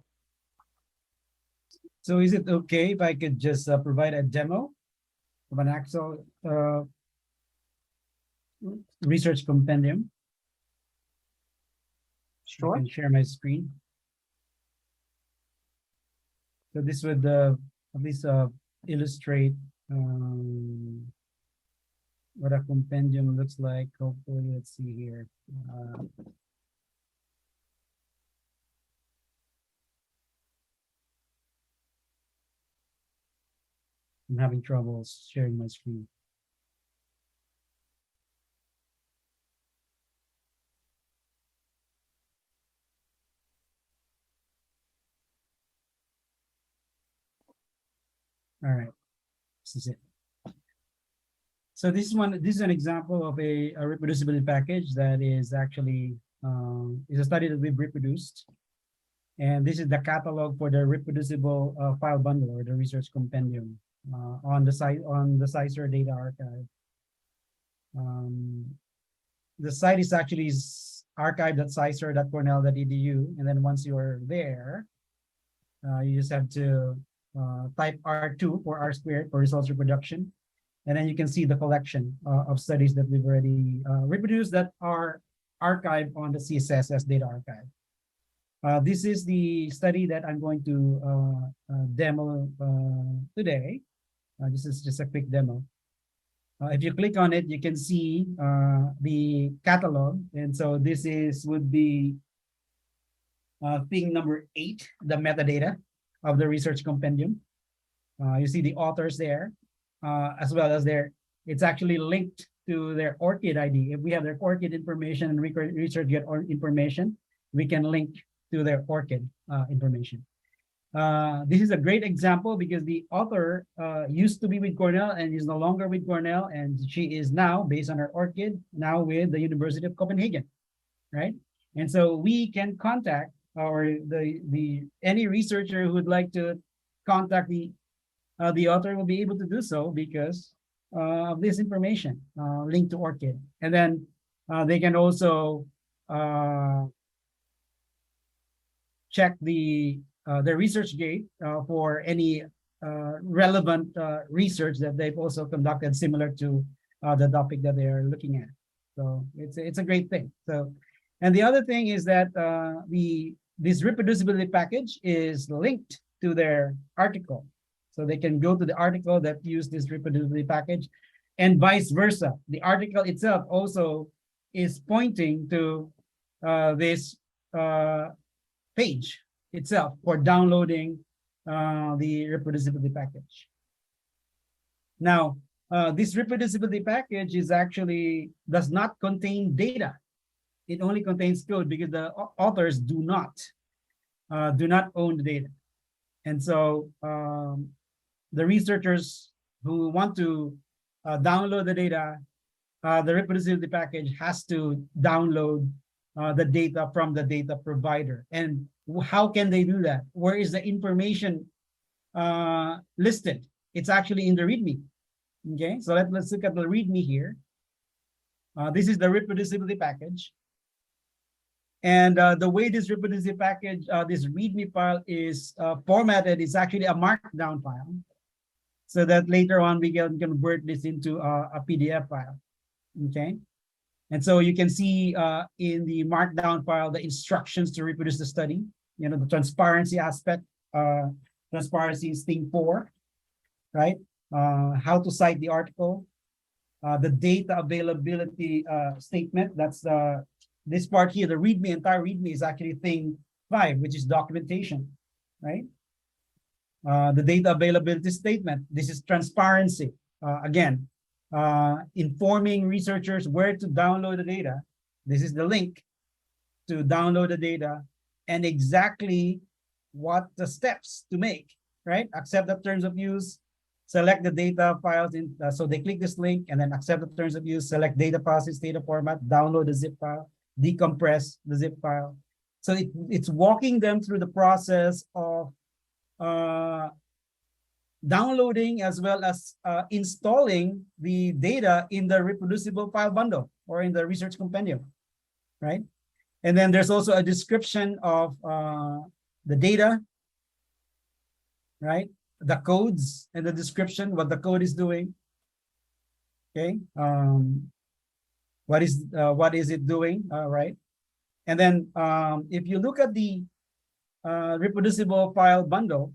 So is it okay if I could just provide a demo of an actual research compendium? I Sure. can share my screen. So this would at least illustrate what a compendium looks like. Hopefully, let's see here. I'm having trouble sharing my screen. All right, this is it. So this is an example of a reproducibility package that is actually is a study that we've reproduced. And this is the catalog for the reproducible file bundle or the research compendium on the CISR data archive. The site is actually archive.ciser.cornell.edu, and then once you're there, you just have to type R2 for R squared for results reproduction, and then you can see the collection of studies that we've already reproduced that are archived on the CSSS data archive. This is the study that I'm going to demo today. This is just a quick demo. If you click on it, you can see the catalog. And so this would be thing number 8, the metadata of the research compendium. You see the authors there, as well as it's actually linked to their ORCID ID. If we have their ORCID information and ResearchGate information, we can link to their ORCID information. This is a great example because the author used to be with Cornell and is no longer with Cornell, and she is now, based on her ORCID, now with the University of Copenhagen, right? And so we can contact any researcher who would like to contact the author will be able to do so because of this information linked to ORCID. And then they can also check the ResearchGate for any relevant research that they've also conducted similar to the topic that they are looking at. So it's a great thing. So, and the other thing is that this reproducibility package is linked to their article. So they can go to the article that used this reproducibility package and vice versa. The article itself also is pointing to this page itself for downloading the reproducibility package. Now, this reproducibility package does not contain data. It only contains code because the authors do not own the data. And so the researchers who want to download the data, the reproducibility package has to download the data from the data provider. And how can they do that? Where is the information listed? It's actually in the README. Okay, so let's look at the README here. This is the reproducibility package. And the way this reproducibility package, this README file is formatted, is actually a markdown file, so that later on we can convert this into a PDF file. Okay. And so you can see in the markdown file the instructions to reproduce the study, the transparency aspect, transparency is thing 4, right? How to cite the article, the data availability statement, that's this part here, the README, entire README is actually thing 5, which is documentation, right? The data availability statement, this is transparency. Again, informing researchers where to download the data. This is the link to download the data and exactly what the steps to make, right? Accept the terms of use, select the data files. So they click this link and then accept the terms of use, select data files, data format, download the zip file, decompress the zip file, So it's walking them through the process of downloading as well as installing the data in the reproducible file bundle or in the research compendium, right? And then there's also a description of the data, right? The codes and the description, what the code is doing. Okay, what is it doing, right? And then if you look at the reproducible file bundle,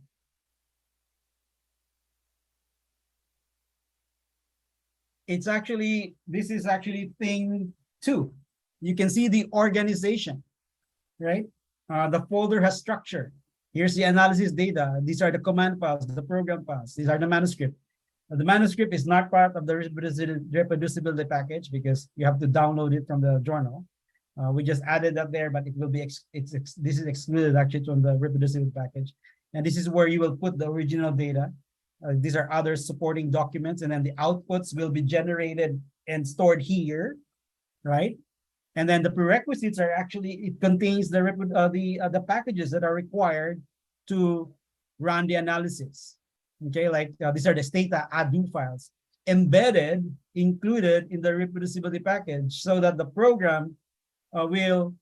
this is actually thing 2. You can see the organization, right? The folder has structure. Here's the analysis data. These are the command files, the program files. These are the manuscript. The manuscript is not part of the reproducibility package because you have to download it from the journal. We just added that there, but it will be this is excluded actually from the reproducible package. And this is where you will put the original data. These are other supporting documents, and then the outputs will be generated and stored here, right? And then the prerequisites are actually, it contains the packages that are required to run the analysis. Okay, like these are the stata adu files embedded, included in the reproducibility package, so that the program will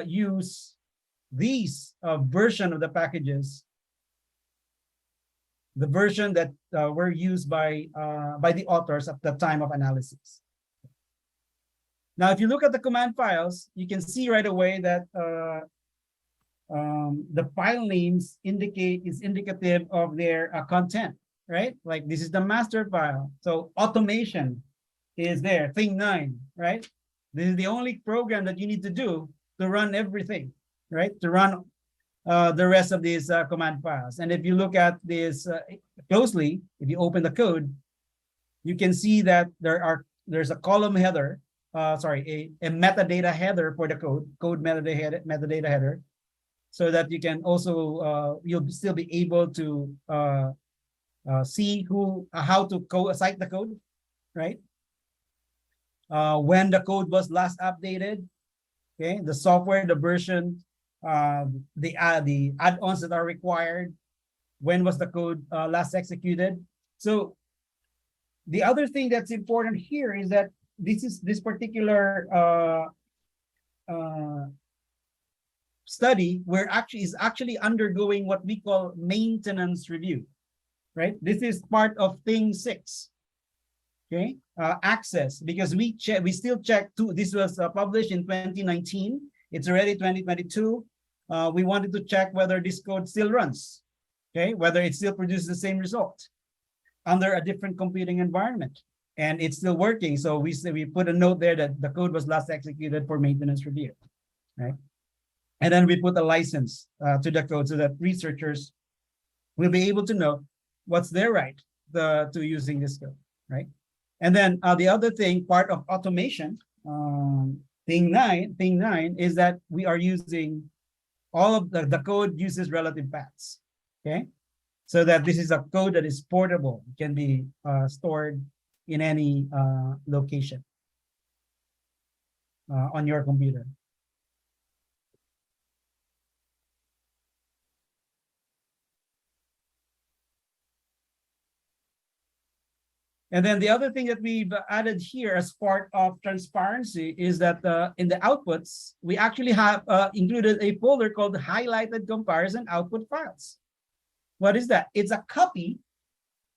use these version of the packages, the version that were used by the authors at the time of analysis. Now, if you look at the command files, you can see right away that the file names is indicative of their content, right? Like this is the master file. So automation is there, thing 9, right? This is the only program that you need to do to run everything, right? To run the rest of these command files. And if you look at this closely, if you open the code, you can see that there's a column header, a metadata header for the code metadata header, so that you can also you'll still be able to see how to cite the code, right? When the code was last updated, okay, the software, the version, the add-ons that are required, when was the code last executed. So the other thing that's important here is that this particular study is actually undergoing what we call maintenance review, right? This is part of thing 6. Okay, access, because we still check this was published in 2019. It's already 2022. We wanted to check whether this code still runs, okay, whether it still produces the same result under a different computing environment, and it's still working. So we put a note there that the code was last executed for maintenance review, right? And then we put a license to the code so that researchers will be able to know what's their right to using this code, right? And then the other thing, part of automation, thing 9 is that we are using all of the code uses relative paths, okay? So that this is a code that is portable, can be stored in any location on your computer. And then the other thing that we've added here as part of transparency is that in the outputs, we actually have included a folder called highlighted comparison output files. What is that? It's a copy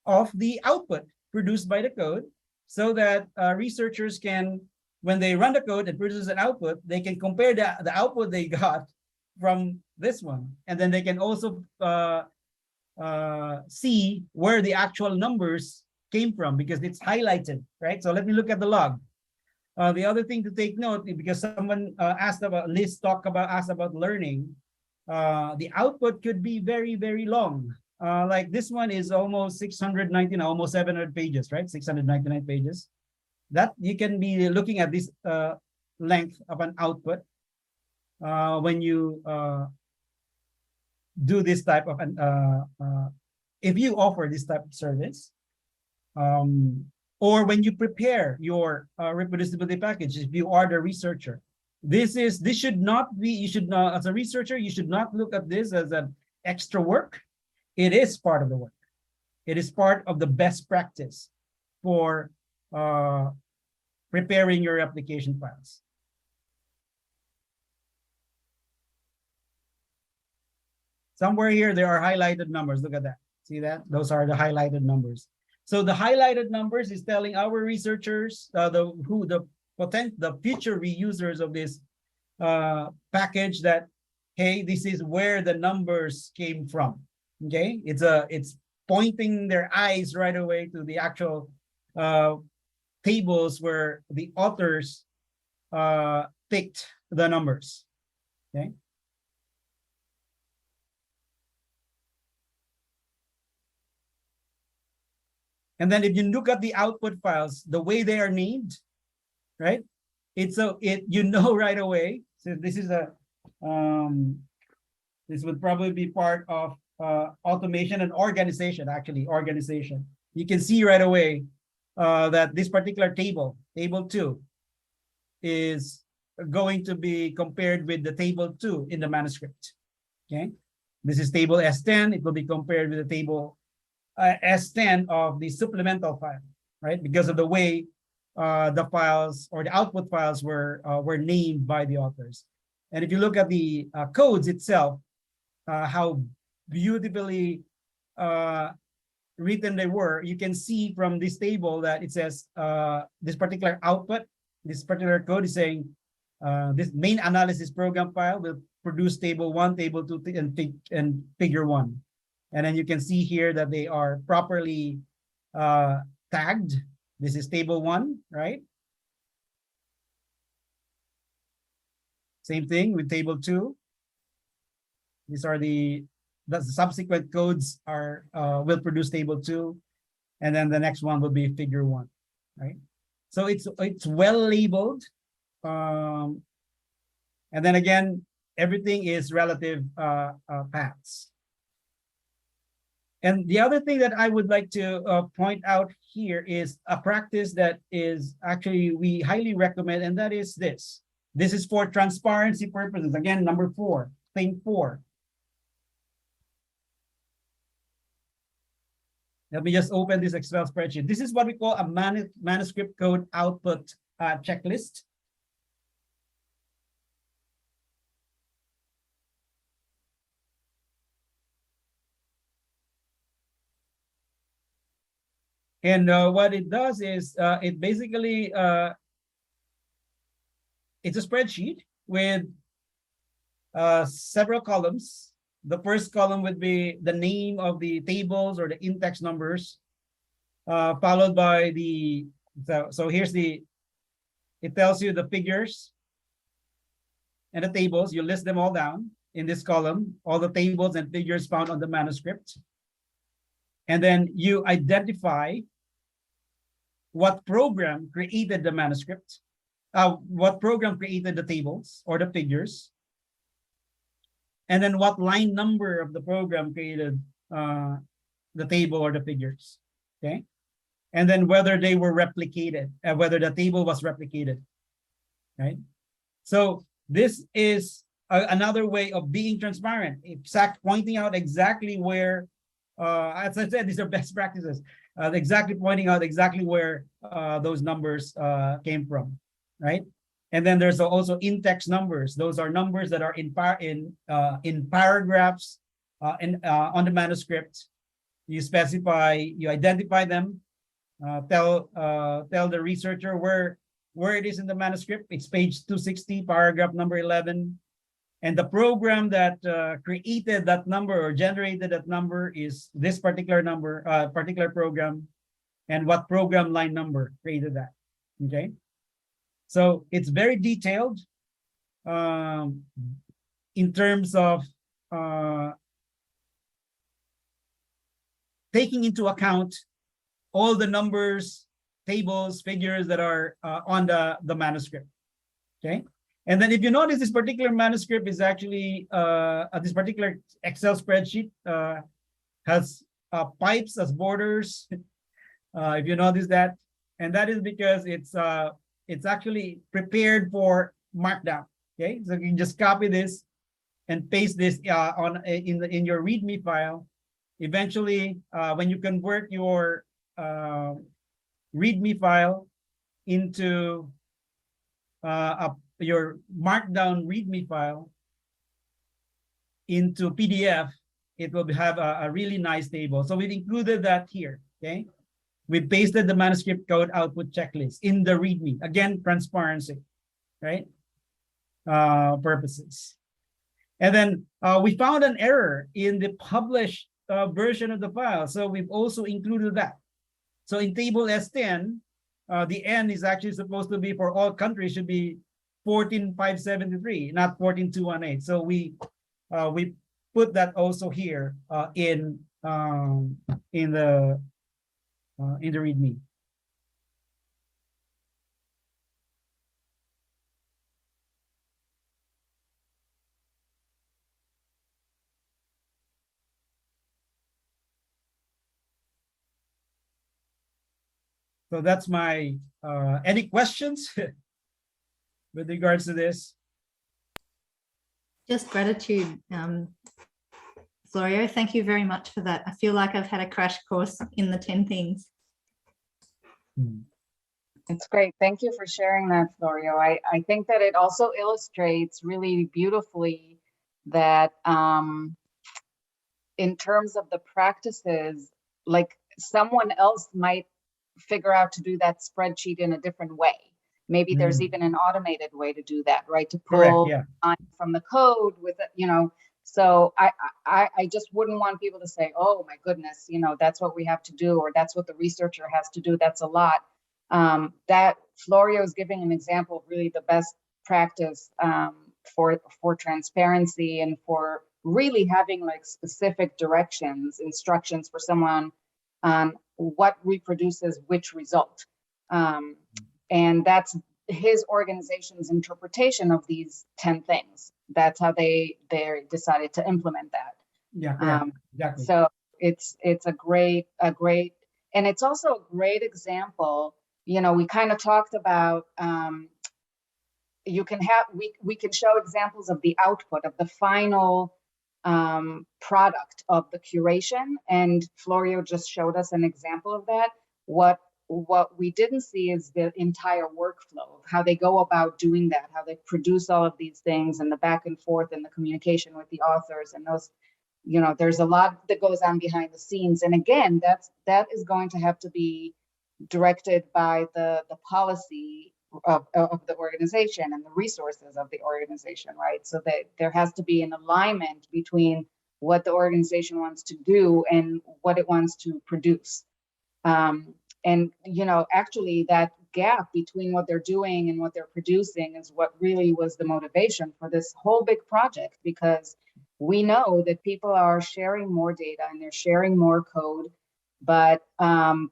of the output produced by the code, so that researchers can, when they run the code and produce an output, they can compare the output they got from this one. And then they can also see where the actual numbers came from, because it's highlighted, right? So let me look at the log. The other thing to take note, because someone asked about learning, the output could be very, very long. Like this one is almost 699, almost 700 pages, right? 699 pages. That you can be looking at this length of an output when you do this type of if you offer this type of service. Or when you prepare your reproducibility package, if you are the researcher, This should not be, you should not, as a researcher, you should not look at this as an extra work. It is part of the work. It is part of the best practice for preparing your application files. Somewhere here, there are highlighted numbers. Look at that. See that? Those are the highlighted numbers. So the highlighted numbers is telling our researchers, the future reusers of this package, that, hey, this is where the numbers came from. Okay, it's pointing their eyes right away to the actual tables where the authors picked the numbers. Okay. And then if you look at the output files, the way they are named, right? You know right away. So this is this would probably be part of automation and organization, actually, organization. You can see right away that this particular table 2, is going to be compared with the table 2 in the manuscript. Okay. This is table S10. It will be compared with the table S10 of the supplemental file, right? Because of the way the files or the output files were named by the authors. And if you look at the codes itself, how beautifully written they were, you can see from this table that it says this particular output, this particular code is saying this main analysis program file will produce table 1, table 2, and figure 1. And then you can see here that they are properly tagged. This is table 1, right? Same thing with table 2. These are the subsequent codes will produce table 2, and then the next one will be figure 1, right? So it's well labeled, and then again, everything is relative paths. And the other thing that I would like to point out here is a practice that is actually we highly recommend, and that is this. This is for transparency purposes. Again, number 4, thing 4. Let me just open this Excel spreadsheet. This is what we call a manuscript code output checklist. And what it does is it basically, it's a spreadsheet with several columns. The first column would be the name of the tables or the index numbers, followed by the, so here's it tells you the figures and the tables. You list them all down in this column, all the tables and figures found on the manuscript. And then you identify what program created the manuscript, what program created the tables or the figures, and then what line number of the program created the table or the figures, okay? And then whether they were replicated, whether the table was replicated, right? So this is another way of being transparent, pointing out exactly where, as I said, these are best practices, exactly pointing out exactly where those numbers came from, right? And then there's also in-text numbers. Those are numbers that are in paragraphs on the manuscript. You specify, you identify them, tell the researcher where it is in the manuscript. It's page 260, paragraph number 11. And the program that created that number or generated that number is this particular number, particular program, and what program line number created that, okay? So it's very detailed in terms of taking into account all the numbers, tables, figures that are on the manuscript, okay? And then if you notice, this particular manuscript is actually, this particular Excel spreadsheet has pipes as borders, if you notice that. And that is because it's actually prepared for markdown. Okay, so you can just copy this and paste this in your README file. Eventually, when you convert your README file into your markdown README file into PDF, it will have a really nice table. So we've included that here. Okay, we pasted the manuscript code output checklist in the README. Again, transparency, right? Purposes. And then we found an error in the published version of the file. So we've also included that. So in table S10, the N is actually supposed to be for all countries should be 14,573, not 14,218. So we put that also here in the README. So that's my, any questions with regards to this? Just gratitude, Florio. Thank you very much for that. I feel like I've had a crash course in the 10 things. It's great. Thank you for sharing that, Florio. I think that it also illustrates really beautifully that in terms of the practices, like someone else might figure out to do that spreadsheet in a different way. Maybe there's even an automated way to do that, right? To pull from the code with, so I just wouldn't want people to say, oh my goodness, that's what we have to do, or that's what the researcher has to do. That's a lot. That Florio is giving an example of really the best practice for transparency and for really having like specific directions, instructions for someone on what reproduces which result. And that's his organization's interpretation of these 10 things. That's how they decided to implement that. Yeah, exactly. So it's a great, and it's also a great example. We kind of talked about, we can show examples of the output of the final product of the curation, and Florio just showed us an example of that. What we didn't see is the entire workflow of how they go about doing that, how they produce all of these things, and the back and forth and the communication with the authors, and those, there's a lot that goes on behind the scenes. And again, that is going to have to be directed by the policy of the organization and the resources of the organization, right? So that there has to be an alignment between what the organization wants to do and what it wants to produce. And, actually that gap between what they're doing and what they're producing is what really was the motivation for this whole big project, because we know that people are sharing more data and they're sharing more code, but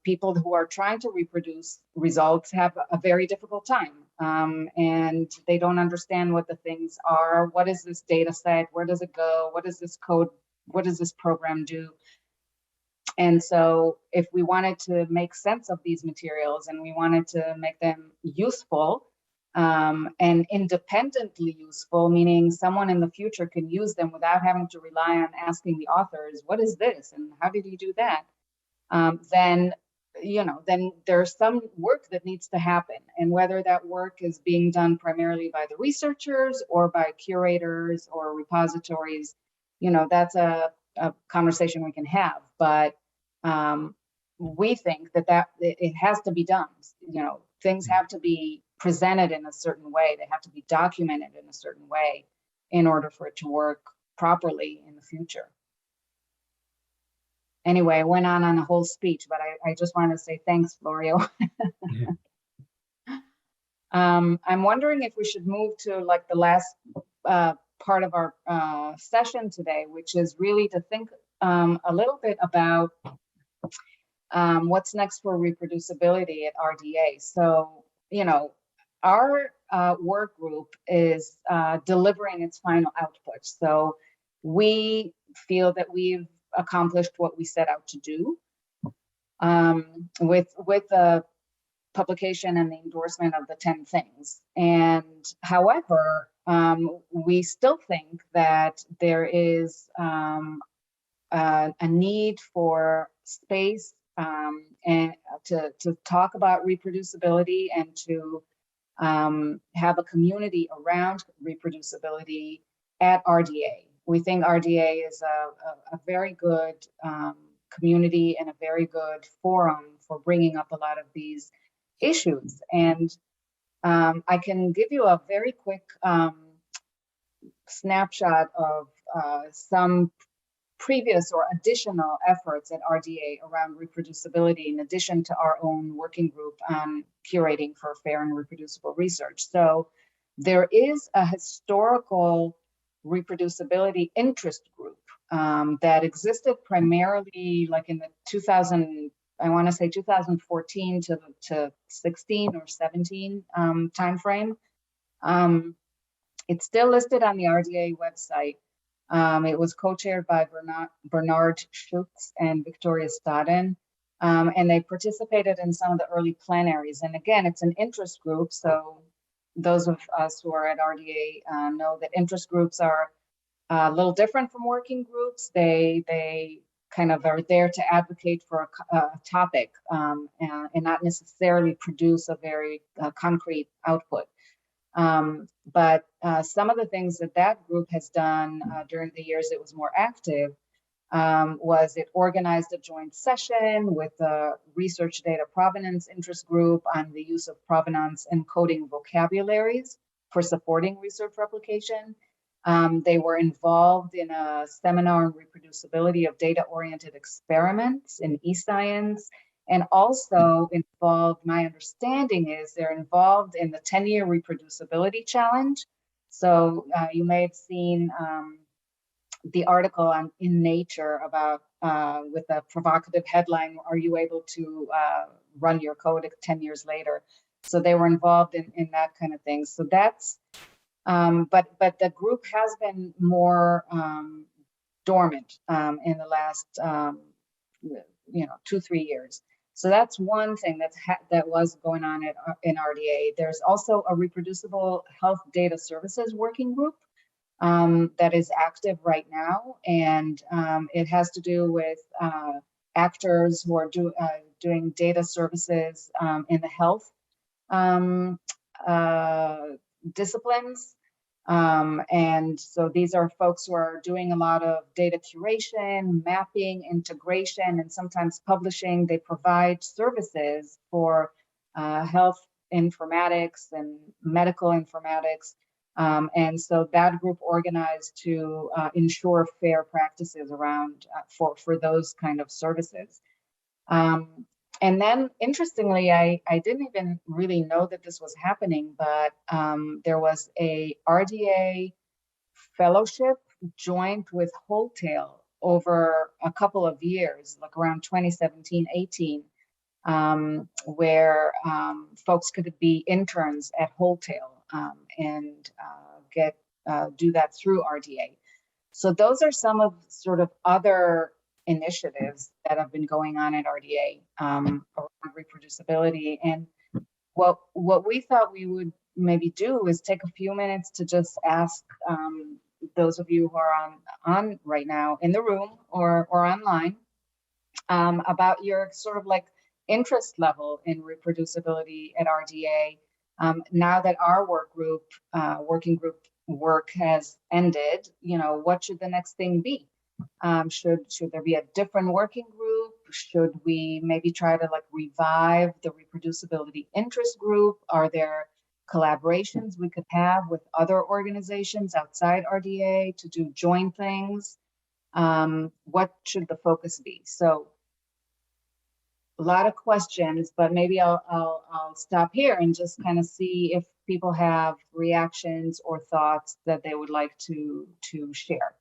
people who are trying to reproduce results have a very difficult time, and they don't understand what the things are. What is this data set? Where does it go? What is this code? What does this program do? And so if we wanted to make sense of these materials and we wanted to make them useful and independently useful, meaning someone in the future can use them without having to rely on asking the authors, what is this and how did you do that? Then there's some work that needs to happen. And whether that work is being done primarily by the researchers or by curators or repositories, that's a conversation we can have. But we think that it has to be done. Things have to be presented in a certain way. They have to be documented in a certain way in order for it to work properly in the future. Anyway, I went on a whole speech, but I just want to say thanks, Florio. I'm wondering if we should move to like the last part of our session today, which is really to think a little bit about what's next for reproducibility at RDA. So, our work group is delivering its final output. So we feel that we've accomplished what we set out to do with the publication and the endorsement of the 10 things. And however, we still think that there is a need for space and to talk about reproducibility and to have a community around reproducibility at RDA. We think RDA is a very good community and a very good forum for bringing up a lot of these issues. And I can give you a very quick snapshot of some previous or additional efforts at RDA around reproducibility, in addition to our own working group on curating for fair and reproducible research. So there is a historical reproducibility interest group that existed primarily like in the 2014 to 16 or 17 timeframe. It's still listed on the RDA website. It was co-chaired by Bernard Schutz and Victoria Stodden, and they participated in some of the early plenaries. And again, it's an interest group, so those of us who are at RDA know that interest groups are a little different from working groups. They kind of are there to advocate for a topic and not necessarily produce a very concrete output. But some of the things that group has done during the years it was more active was it organized a joint session with the research data provenance interest group on the use of provenance and coding vocabularies for supporting research replication. They were involved in a seminar on reproducibility of data-oriented experiments in eScience, and also involved, my understanding is they're involved in the 10-year reproducibility challenge. So you may have seen the article in Nature about with a provocative headline, are you able to run your code 10 years later? So they were involved in that kind of thing. So that's, but the group has been more dormant in the last 2-3 years. So that's one thing that was going on in RDA. There's also a reproducible health data services working group that is active right now, and it has to do with actors who are doing data services in the health disciplines. And so these are folks who are doing a lot of data curation, mapping, integration, and sometimes publishing. They provide services for health informatics and medical informatics. And so that group organized to ensure fair practices around for those kind of services. And then interestingly, I didn't even really know that this was happening, but there was a RDA fellowship joined with Wholetail over a couple of years, like around 2017-18, where folks could be interns at Wholetail and do that through RDA. So those are some of sort of other initiatives that have been going on at RDA around reproducibility. And what we thought we would maybe do is take a few minutes to just ask those of you who are on right now in the room or online about your sort of like interest level in reproducibility at RDA. Now that our working group work has ended, what should the next thing be? Should there be a different working group? Should we maybe try to like revive the reproducibility interest group? Are there collaborations we could have with other organizations outside RDA to do joint things? What should the focus be? So a lot of questions, but maybe I'll stop here and just kind of see if people have reactions or thoughts that they would like to share.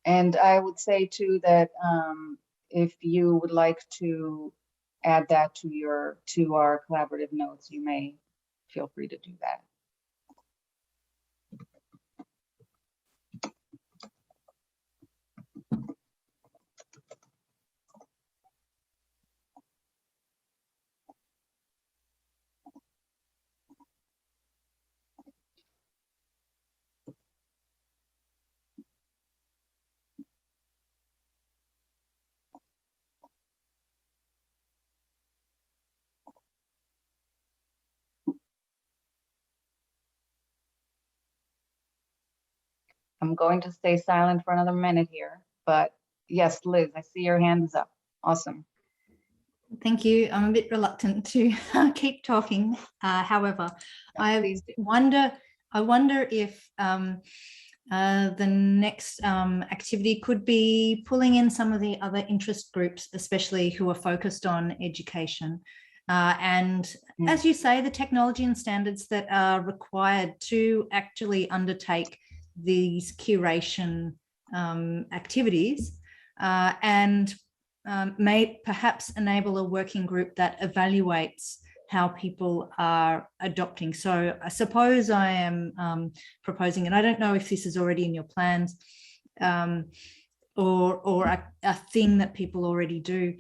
And I would say too that if you would like to add that to our collaborative notes, you may feel free to do that. I'm going to stay silent for another minute here, but yes, Liz, I see your hand is up. Awesome. Thank you. I'm a bit reluctant to keep talking. However, I Please do. wonder if the next activity could be pulling in some of the other interest groups, especially who are focused on education. And as you say, the technology and standards that are required to actually undertake these curation activities, and may perhaps enable a working group that evaluates how people are adopting. So I suppose I am proposing, and I don't know if this is already in your plans, or a thing that people already do,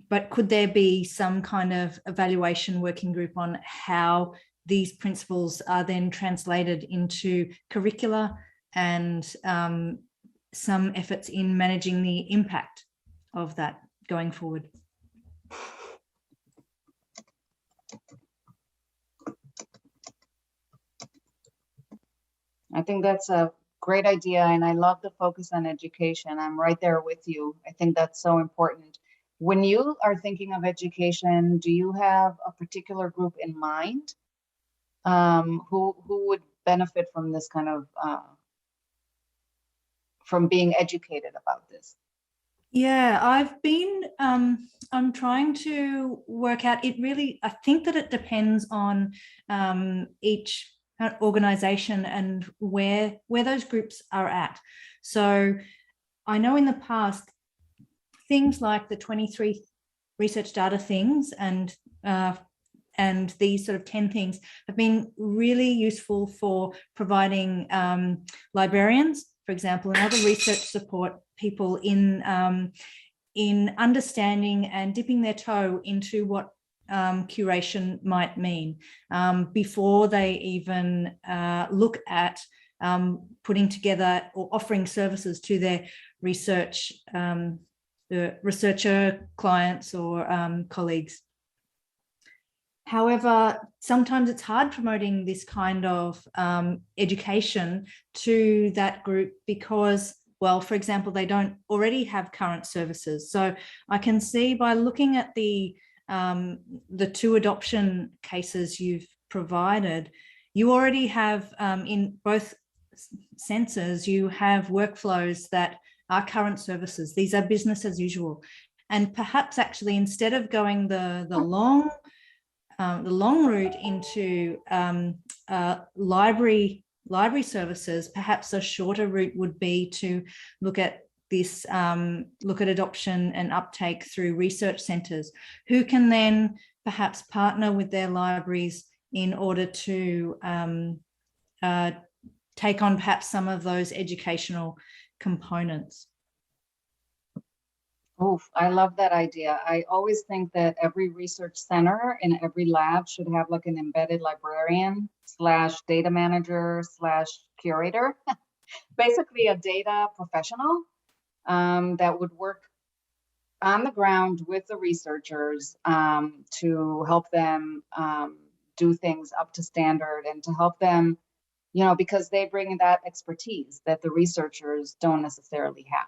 but could there be some kind of evaluation working group on how these principles are then translated into curricula, and some efforts in managing the impact of that going forward? I think that's a great idea, and I love the focus on education. I'm right there with you. I think that's so important. When you are thinking of education, do you have a particular group in mind who would benefit from this kind of from being educated about this? Yeah, I've been, I'm trying to work out, it really, I think that it depends on each organization and where those groups are at. So I know in the past, things like the 23 research data things and these sort of 10 things have been really useful for providing librarians, for example, and other research support people in understanding and dipping their toe into what curation might mean before they even look at putting together or offering services to their research researcher clients or colleagues. However, sometimes it's hard promoting this kind of education to that group because, well, for example, they don't already have current services. So I can see by looking at the two adoption cases you've provided, you already have in both senses, you have workflows that are current services. These are business as usual. And perhaps actually instead of going the long route into library services, perhaps a shorter route would be to look at this, look at adoption and uptake through research centres, who can then perhaps partner with their libraries in order to take on perhaps some of those educational components. Oh, I love that idea. I always think that every research center in every lab should have like an embedded librarian / data manager / curator, basically a data professional that would work on the ground with the researchers to help them do things up to standard and to help them, you know, because they bring that expertise that the researchers don't necessarily have.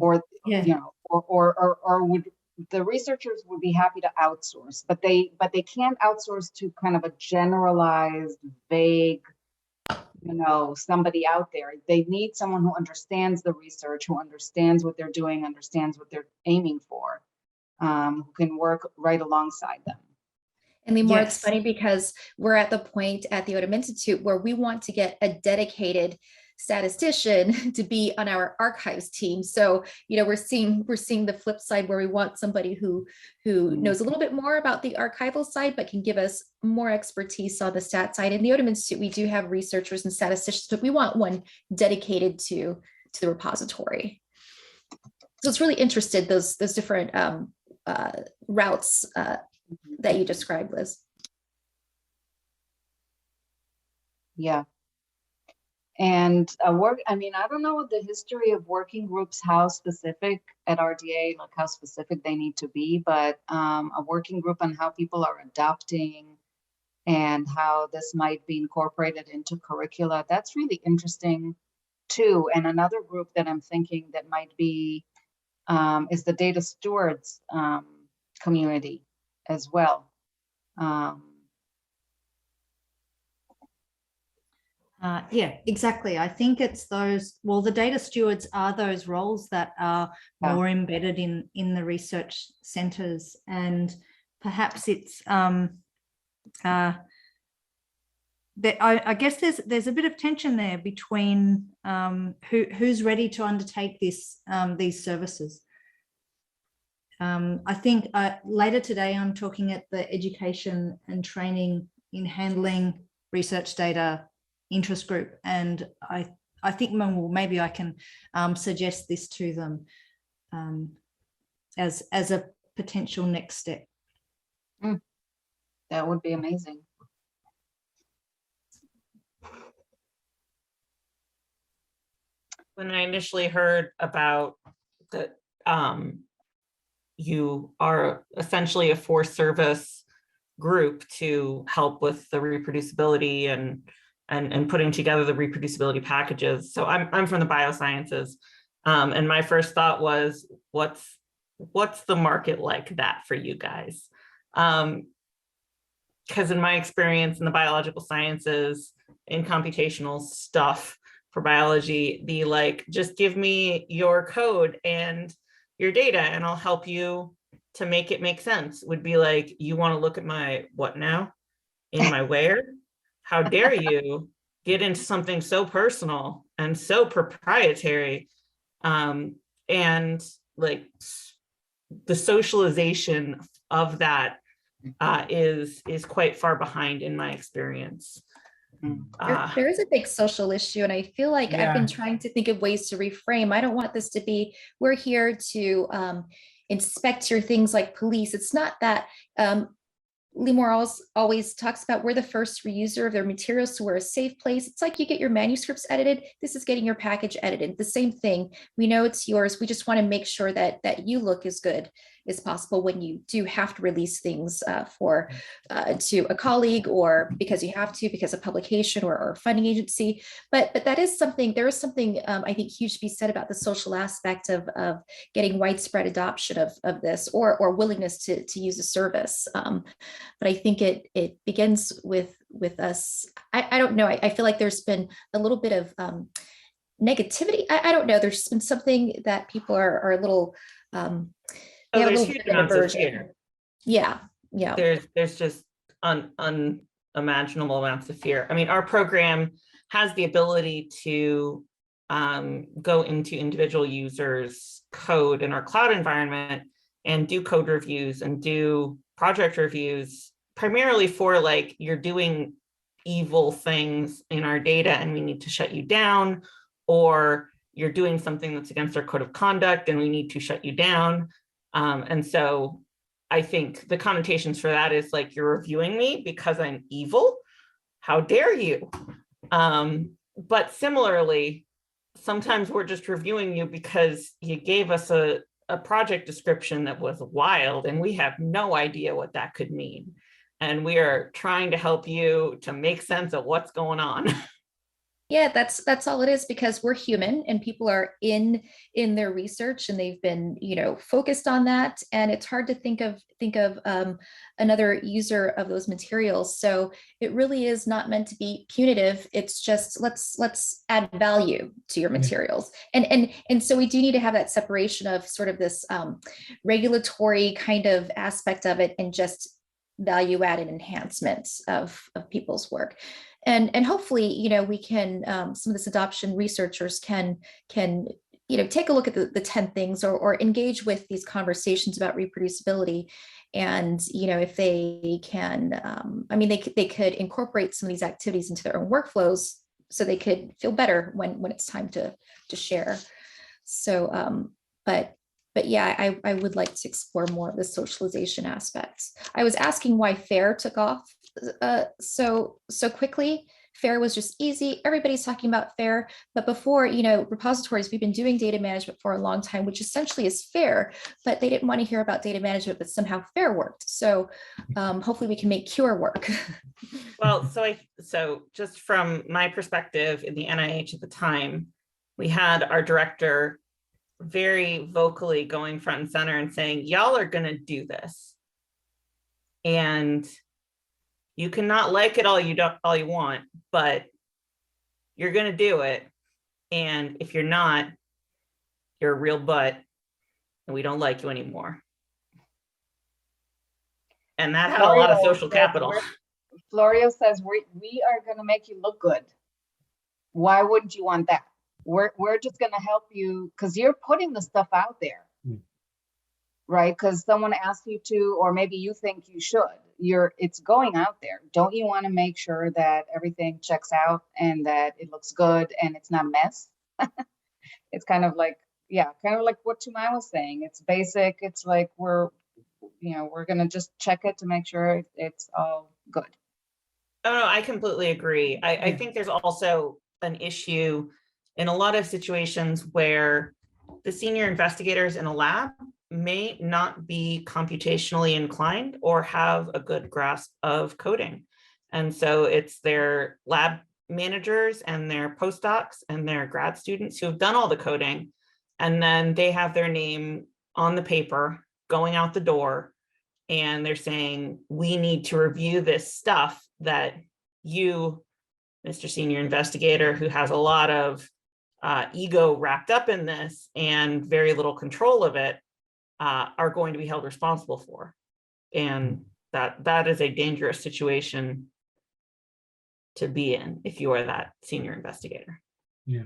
Or yeah. You know, or would the researchers would be happy to outsource, but they can't outsource to kind of a generalized, vague, you know, somebody out there. They need someone who understands the research, who understands what they're doing, understands what they're aiming for, who can work right alongside them. And Limor, Yes. it's funny because we're at the point at the Odom Institute where we want to get a dedicated statistician to be on our archives team. So, you know, we're seeing the flip side where we want somebody who knows a little bit more about the archival side, but can give us more expertise on the stat side. In the Odom Institute, we do have researchers and statisticians, but we want one dedicated to the repository. So it's really interested, those different routes that you described, Liz. Yeah. And I mean, I don't know what the history of working groups, how specific at RDA, like how specific they need to be, but a working group on how people are adopting and how this might be incorporated into curricula. That's really interesting too. And another group that I'm thinking that might be is the data stewards community as well. Yeah, exactly. I think it's those, well, the data stewards are those roles that are more embedded in the research centers, and perhaps it's that I guess there's a bit of tension there between who's ready to undertake these services. I think later today I'm talking at the education and training in handling research data interest group, and I think maybe I can suggest this to them as a potential next step. That would be amazing. When I initially heard about that, you are essentially a for-service group to help with the reproducibility and putting together the reproducibility packages. So I'm from the biosciences, and my first thought was, what's the market like that for you guys? Because in my experience in the biological sciences, in computational stuff for biology, the like, just give me your code and your data and I'll help you to make it make sense, would be like, you want to look at my what now in my where? How dare you get into something so personal and so proprietary, and like the socialization of that is quite far behind in my experience. There is a big social issue, and I feel like I've been trying to think of ways to reframe. I don't want this to be, we're here to inspect your things like police. It's not that. Limor always talks about we're the first reuser of their materials, so we're a safe place. It's like you get your manuscripts edited. This is getting your package edited. The same thing. We know it's yours. We just want to make sure that you look as good as possible when you do have to release things to a colleague, or because you have to because of publication or funding agency. But that is something. There is something I think huge to be said about the social aspect of getting widespread adoption of this or willingness to use a service. But I think it begins with us. I don't know. I feel like there's been a little bit of negativity. I don't know. There's been something that people are a little. There's huge amounts of fear. Yeah. There's just unimaginable amounts of fear. I mean, our program has the ability to go into individual users' code in our cloud environment and do code reviews and do project reviews, primarily for like, you're doing evil things in our data and we need to shut you down, or you're doing something that's against our code of conduct and we need to shut you down. And so I think the connotations for that is like, you're reviewing me because I'm evil. How dare you? But similarly, sometimes we're just reviewing you because you gave us a project description that was wild and we have no idea what that could mean. And we are trying to help you to make sense of what's going on. Yeah, that's all it is, because we're human and people are in their research and they've been, focused on that. And it's hard to think of another user of those materials. So it really is not meant to be punitive. It's just let's add value to your materials. And so we do need to have that separation of sort of this regulatory kind of aspect of it and just value added enhancements of people's work. And hopefully, we can, some of this adoption researchers can take a look at the 10 things or engage with these conversations about reproducibility. And, if they can, they could incorporate some of these activities into their own workflows so they could feel better when it's time to share. So, but yeah, I would like to explore more of the socialization aspects. I was asking why FAIR took off so quickly. FAIR was just easy. Everybody's talking about FAIR. But before, repositories, we've been doing data management for a long time, which essentially is FAIR, but they didn't want to hear about data management, but somehow FAIR worked. So hopefully we can make CURE work. Well, so just from my perspective in the NIH at the time, we had our director very vocally going front and center and saying, y'all are going to do this. And you cannot like it all you want, but you're going to do it. And if you're not, you're a real butt and we don't like you anymore. And that had a lot of social capital. Florio says, we are going to make you look good. Why wouldn't you want that? We're just going to help you because you're putting the stuff out there, right? Because someone asked you to, or maybe you think you should. It's going out there. Don't you want to make sure that everything checks out and that it looks good and it's not a mess? It's kind of like what Tumai was saying. It's basic. It's like we're going to just check it to make sure it's all good. Oh, no, I completely agree. I think there's also an issue in a lot of situations where the senior investigators in a lab may not be computationally inclined or have a good grasp of coding. And so it's their lab managers and their postdocs and their grad students who have done all the coding. And then they have their name on the paper going out the door. And they're saying, we need to review this stuff that you, Mr. Senior Investigator, who has a lot of ego wrapped up in this and very little control of it, are going to be held responsible for. And that is a dangerous situation to be in if you are that senior investigator. Yeah.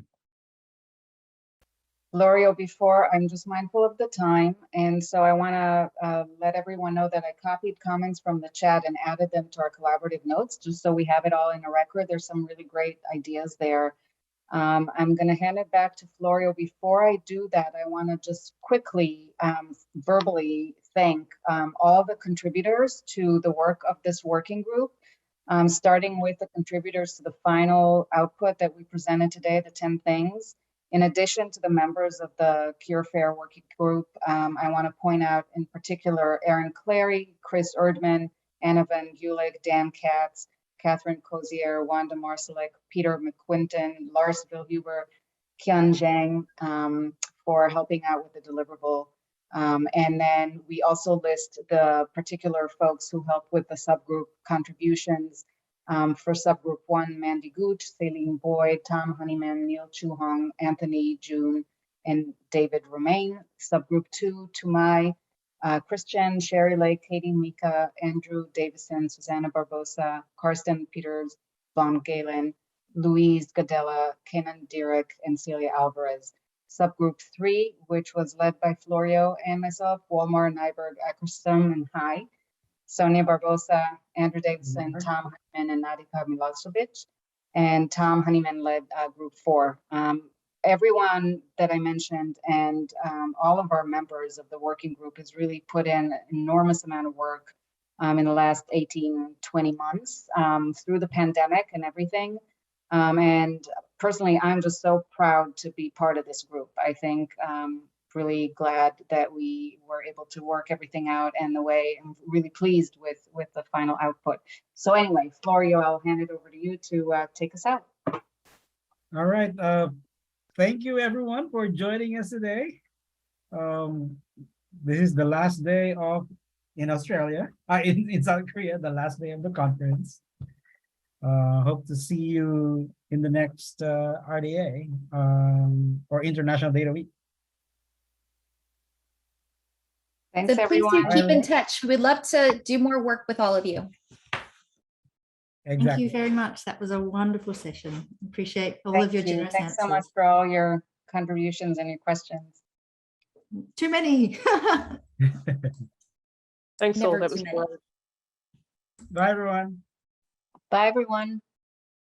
Florio, before, I'm just mindful of the time. And so I want to let everyone know that I copied comments from the chat and added them to our collaborative notes, just so we have it all in a record. There's some really great ideas there. I'm going to hand it back to Florio. Before I do that, I want to just quickly verbally thank all the contributors to the work of this working group, starting with the contributors to the final output that we presented today, the 10 things. In addition to the members of the Cure Fair working group, I want to point out in particular Erin Clary, Chris Erdman, Anna Van Gulik, Dan Katz, Catherine Cozier, Wanda Marsalek, Peter McQuinton, Lars Vilhuber, Kian Zhang for helping out with the deliverable. And then we also list the particular folks who help with the subgroup contributions. For subgroup 1, Mandy Gooch, Celine Boyd, Tom Honeyman, Neil Chuhong, Anthony June, and David Romaine. Subgroup 2, Tumai, Christian, Sherry Lake, Katie Mika, Andrew Davison, Susanna Barbosa, Karsten Peters, Von Galen, Louise Gadella, Kenan Dirac, and Celia Alvarez. Subgroup 3, which was led by Florio and myself, Walmar, Nyberg, Ackerstrom, and Hai. Sonia Barbosa, Andrew Davison, Tom Honeyman, and Nadika Milosevic. And Tom Honeyman led group 4. Everyone that I mentioned and all of our members of the working group has really put in an enormous amount of work in the last 18, 20 months through the pandemic and everything. And personally, I'm just so proud to be part of this group. I think really glad that we were able to work everything out and the way I'm really pleased with the final output. So anyway, Florio, I'll hand it over to you to take us out. All right. Thank you everyone for joining us today. This is the last day in Australia, in South Korea, the last day of the conference. Hope to see you in the next RDA or International Data Week. Thanks, So please everyone. do keep in touch. We'd love to do more work with all of you. Exactly. Thank you very much. That was a wonderful session. Appreciate all of your generous Thanks answers. so much for all your contributions and your questions. Too many. Thanks all. Never That too was many. fun. Bye, everyone. Bye, everyone.